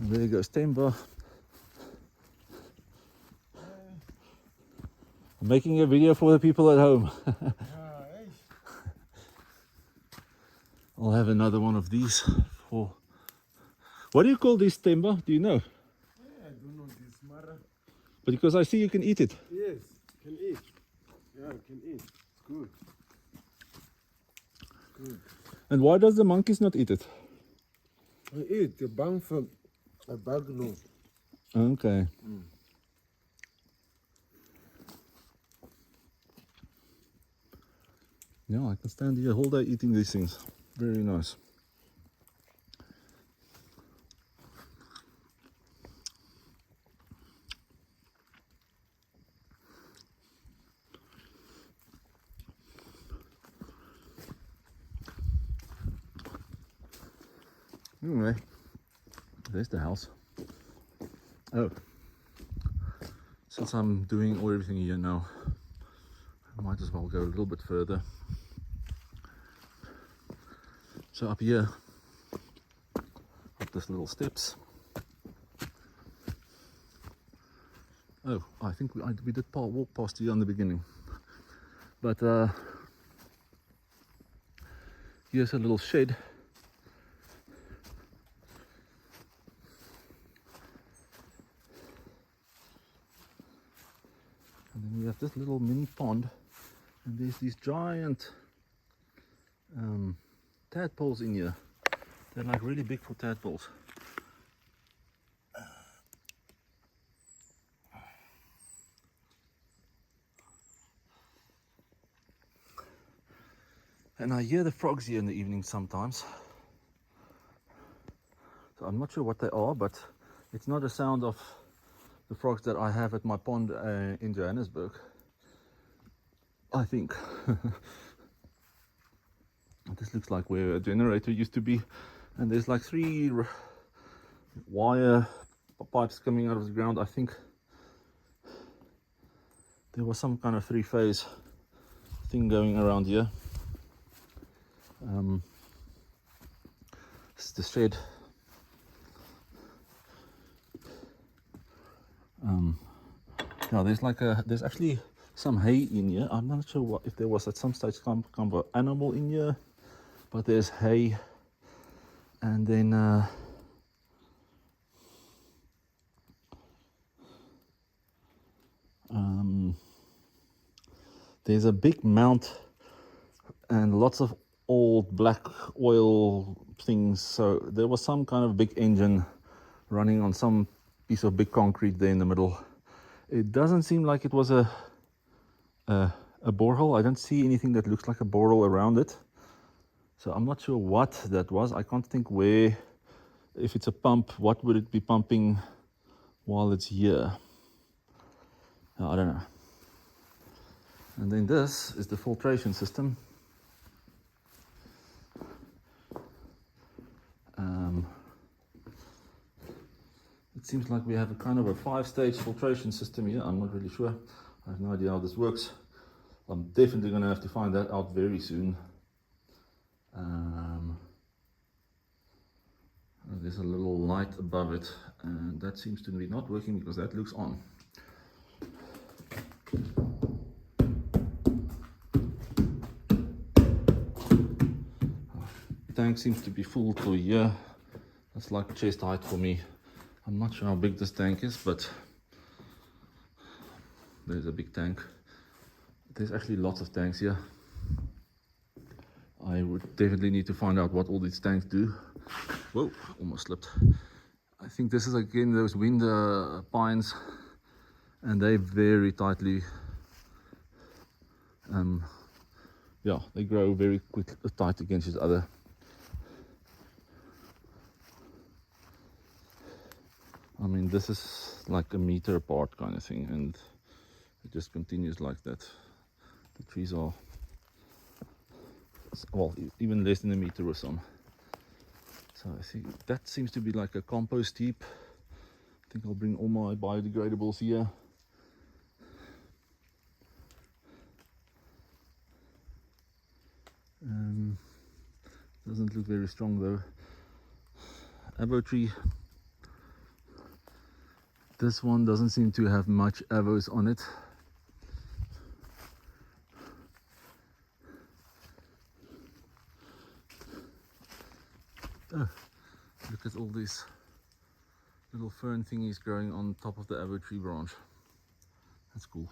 And there goes Temba. I'm making a video for the people at home. I'll have another one of these for... What do you call this, Temba? Do you know? Yeah, I don't know this Mara. But because I see you can eat it. Yes, can eat. Yeah, can eat. Good. Good. And why does the monkeys not eat it? I eat the bang for a bag no. Okay. Yeah, I can stand here all day eating these things. Very nice. Anyway, there's the house. Oh, since I'm doing everything here now, I might as well go a little bit further. So up here, up this little steps. Oh, I think we did walk past here in the beginning. But here's a little shed. And then we have this little mini pond, and there's these giant tadpoles in here. They're like really big for tadpoles. And I hear the frogs here in the evening sometimes. So I'm not sure what they are, but it's not a sound of the frogs that I have at my pond in Johannesburg, I think. This looks like where a generator used to be, and there's like 3 wire pipes coming out of the ground. I think there was some kind of 3-phase thing going around here. This is the shed. Yeah, there's actually some hay in here. I'm not sure if there was at some stage some kind of animal in here, but there's hay, and then there's a big mount and lots of old black oil things. So there was some kind of big engine running on some piece of big concrete there in the middle. It doesn't seem like it was a borehole. I don't see anything that looks like a borehole around it. So I'm not sure what that was. I can't think where, if it's a pump, what would it be pumping while it's here? I don't know. And then this is the filtration system. It seems like we have a kind of a 5-stage filtration system here. I'm not really sure. I have no idea how this works. I'm definitely going to have to find that out very soon. There's a little light above it, and that seems to be not working because that looks on. Tank seems to be full to here. That's like chest height for me. I'm not sure how big this tank is, but there's a big tank. There's actually lots of tanks here. I would definitely need to find out what all these tanks do. Whoa, almost slipped. I think this is again those wind pines, and they very tightly, yeah, they grow very quick, tight against each other. I mean, this is like a meter apart kind of thing, and it just continues like that. The trees are, well, even less than a meter or some. So I think that seems to be like a compost heap. I think I'll bring all my biodegradables here. Doesn't look very strong though. Avo tree. This one doesn't seem to have much avos on it. Oh, look at all these little fern thingies growing on top of the avo tree branch. That's cool.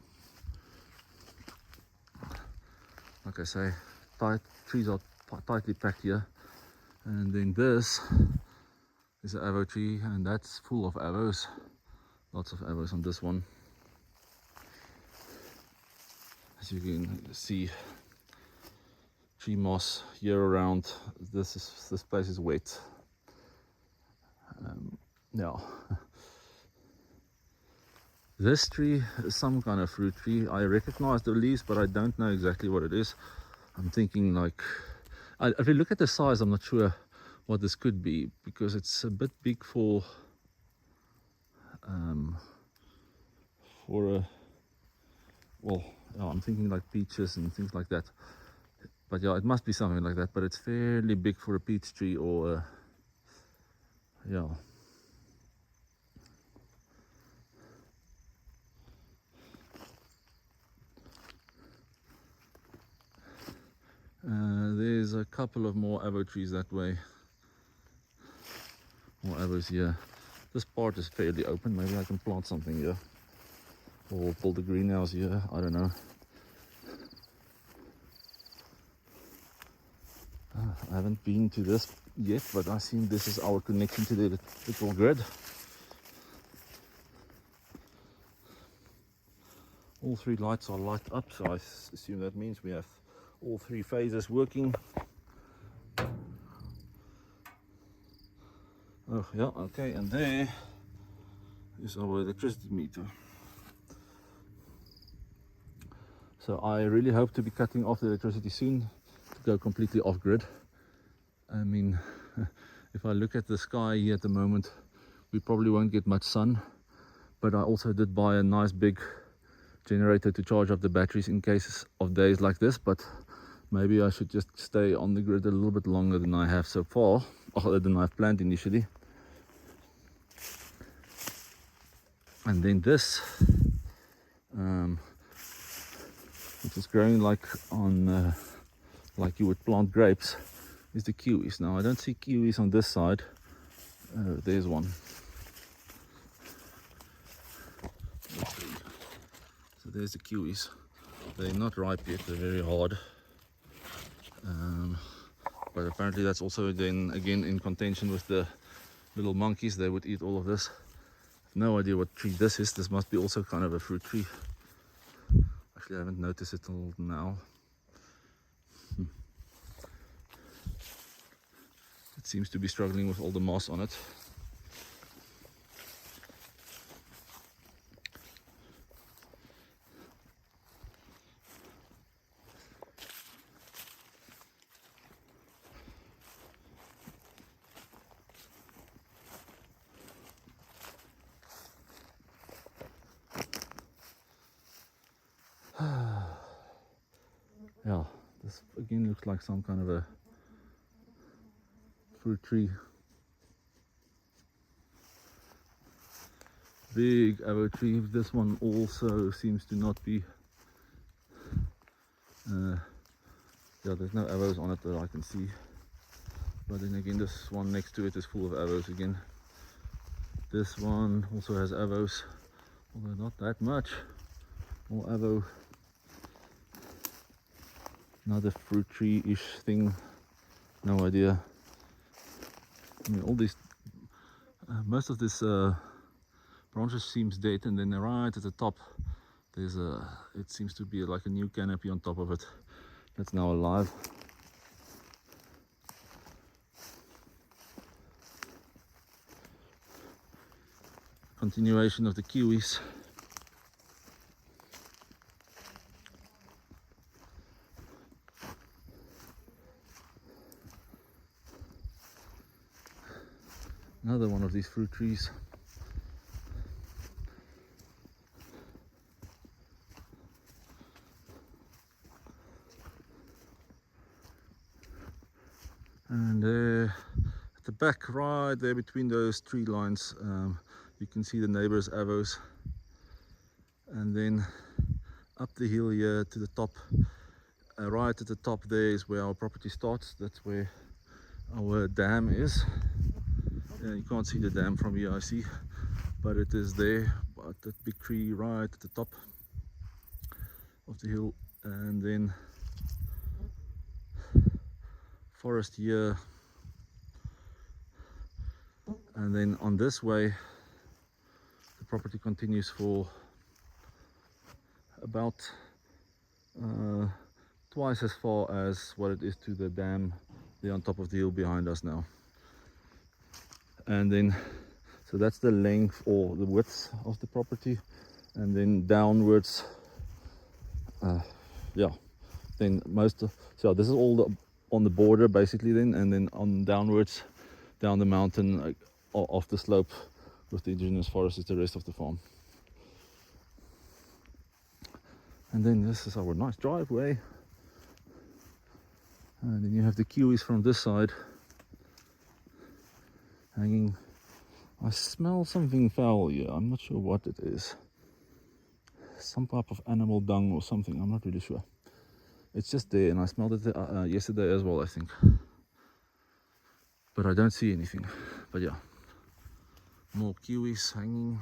Like I say, trees are tightly packed here. And then this is an avo tree, and that's full of avos. Lots of avos on this one. As you can see, tree moss year round. This place is wet. Yeah. This tree is some kind of fruit tree. I recognize the leaves, but I don't know exactly what it is. I'm thinking like, if you look at the size, I'm not sure what this could be, because it's a bit big for a, well, yeah, I'm thinking like peaches and things like that. But yeah, it must be something like that, but it's fairly big for a peach tree or a, yeah. There's a couple of more avo trees that way. More avos here. This part is fairly open. Maybe I can plant something here. Or build a greenhouse here. I don't know. I haven't been to this yet, but I think this is our connection to the little grid. All 3 lights are light up, so I assume that means we have all 3 phases working. Oh yeah, okay, and there is our electricity meter. So I really hope to be cutting off the electricity soon, to go completely off grid. I mean, if I look at the sky here at the moment, we probably won't get much sun, but I also did buy a nice big generator to charge up the batteries in case of days like this. But maybe I should just stay on the grid a little bit longer than I have so far, or than I've planned initially. And then this, which is growing like on, like you would plant grapes, is the kiwis. Now I don't see kiwis on this side. There's one. So there's the kiwis. They're not ripe yet, they're very hard. But apparently that's also then again in contention with the little monkeys. They would eat all of this. No idea what tree this is. This must be also kind of a fruit tree. Actually, I haven't noticed it till now. It seems to be struggling with all the moss on it. Yeah, this again looks like some kind of a fruit tree. Big avo tree. This one also seems to not be. Yeah, there's no avos on it that I can see. But then again, this one next to it is full of avos again. This one also has avos, although not that much. More avo. Another fruit tree-ish thing. No idea. I mean, all these, most of this branches seems dead, and then right at the top, there's a. It seems to be like a new canopy on top of it. That's now alive. Continuation of the kiwis. Another one of these fruit trees. And at the back, right there between those tree lines, you can see the neighbors' avos. And then up the hill here to the top, right at the top there is where our property starts. That's where our dam is. You can't see the dam from here, I see, but it is there. But that big tree right at the top of the hill, and then forest here, and then on this way the property continues for about twice as far as what it is to the dam there on top of the hill behind us now. And then so that's the length or the width of the property, and then downwards, yeah, then so this is all on the border basically then, and then on downwards down the mountain off the slope with the indigenous forest is the rest of the farm. And then this is our nice driveway, and then you have the kiwis from this side hanging. I smell something foul here. I'm not sure what it is. Some type of animal dung or something. I'm not really sure. It's just there, and I smelled it yesterday as well, I think. But I don't see anything. But yeah, more kiwis hanging.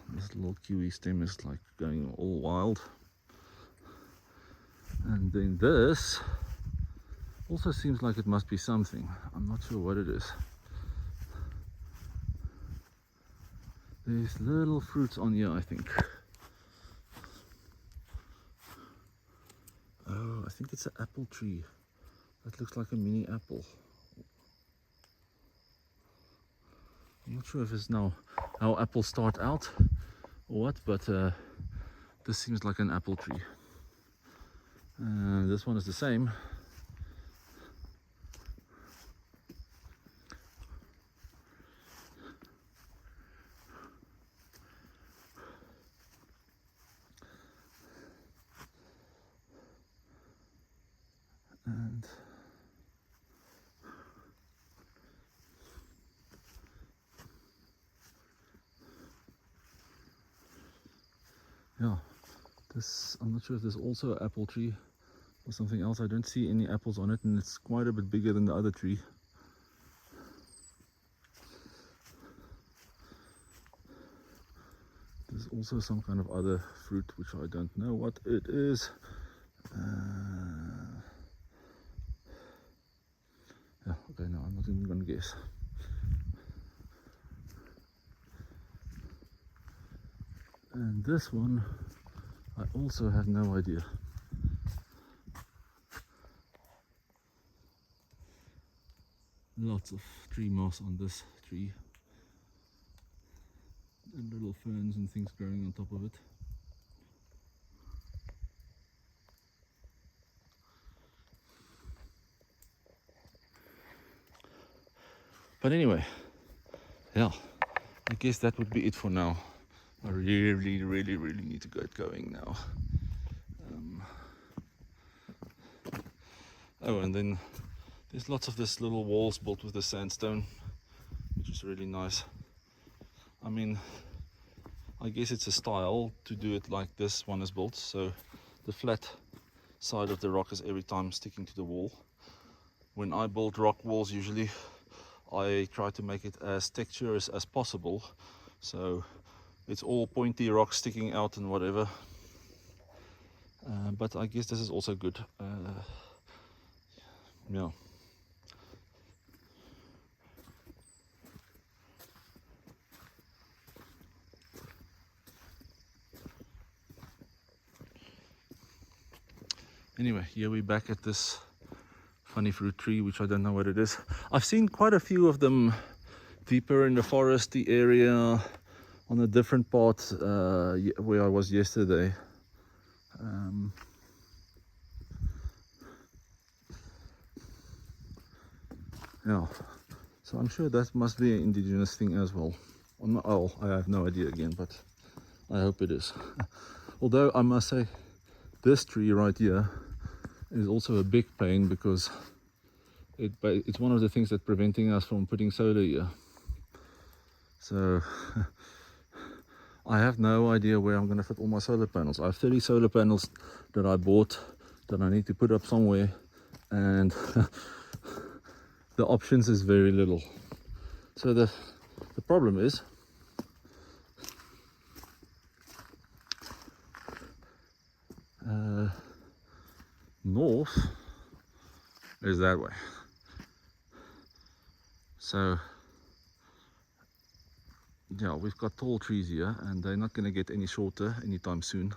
This little kiwi stem is like going all wild. And then this also seems like it must be something. I'm not sure what it is. There's little fruits on here, I think. Oh, I think it's an apple tree. That looks like a mini apple. I'm not sure if it's now how apples start out or what, but this seems like an apple tree. This one is the same. And yeah, this, I'm not sure if there's also an apple tree or something else. I don't see any apples on it, and it's quite a bit bigger than the other tree. There's also some kind of other fruit which I don't know what it is. Yeah, okay, no, I'm not even gonna guess. And this one, I also have no idea. Lots of tree moss on this tree. And little ferns and things growing on top of it. But anyway, yeah, I guess that would be it for now. I really need to get going now. Oh, and then there's lots of this little walls built with the sandstone, which is really nice. I mean, I guess it's a style to do it like this one is built, so the flat side of the rock is every time sticking to the wall. When I build rock walls, usually I try to make it as texturous as possible, so it's all pointy rocks sticking out and whatever. But I guess this is also good. Yeah. Anyway, here we're back at this funny fruit tree, which I don't know what it is. I've seen quite a few of them deeper in the foresty area on a different part where I was yesterday. Yeah, so I'm sure that must be an indigenous thing as well. Oh, I have no idea again, but I hope it is. Although I must say, this tree right here is also a big pain because it's one of the things that's preventing us from putting solar here. So I have no idea where I'm going to fit all my solar panels. I have 30 solar panels that I bought that I need to put up somewhere, and the options is very little. So the problem is north is that way. So yeah, we've got tall trees here and they're not going to get any shorter anytime soon.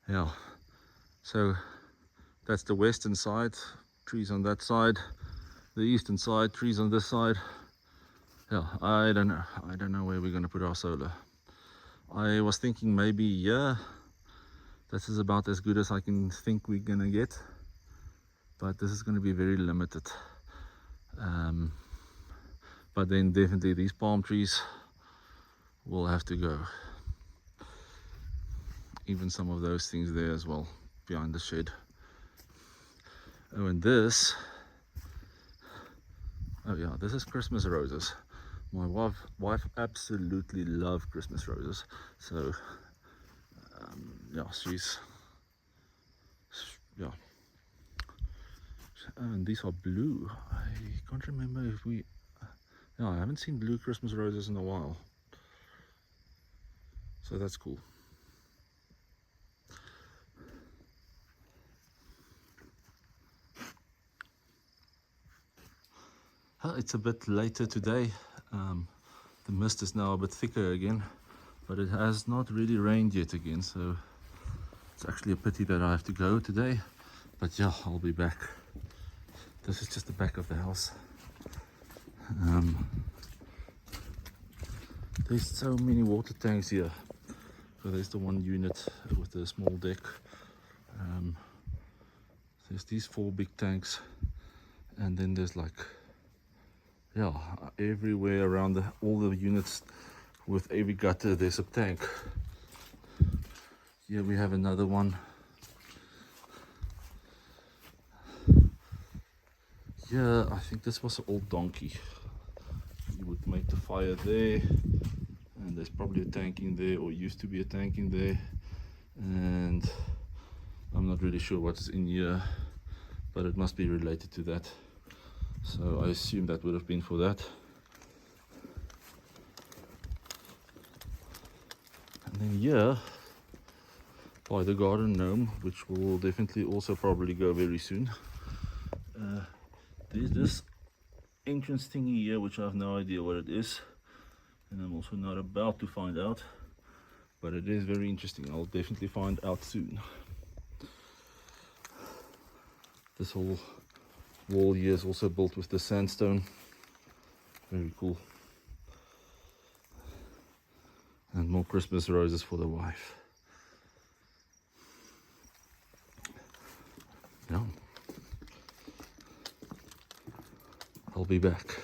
Yeah, so that's the western side, trees on that side. The eastern side, trees on this side. Yeah, I don't know where we're going to put our solar. I was thinking maybe, yeah, this is about as good as I can think we're going to get, but this is going to be very limited. But then definitely these palm trees will have to go. Even some of those things there as well, behind the shed. Oh, and this, oh yeah, this is Christmas roses. My wife absolutely loves Christmas roses, so yeah, yeah. And these are blue. I can't remember if yeah, I haven't seen blue Christmas roses in a while, so that's cool. It's a bit later today. The mist is now a bit thicker again, but it has not really rained yet again, so it's actually a pity that I have to go today. But yeah, I'll be back. This is just the back of the house. There's so many water tanks here. So there's the one unit with the small deck. There's these 4 big tanks, and then there's like, yeah, everywhere around all the units with every gutter there's a tank. Here we have another one. Yeah, I think this was an old donkey. You would make the fire there, and there's probably a tank in there, or used to be a tank in there, and I'm not really sure what's in here, but it must be related to that. So I assume that would have been for that. then here by the garden gnome, which will definitely also probably go very soon, there's this entrance thingy here which I have no idea what it is, and I'm also not about to find out, but it is very interesting. I'll definitely find out soon. This whole wall here is also built with the sandstone. Very cool. And more Christmas roses for the wife. Yeah. I'll be back.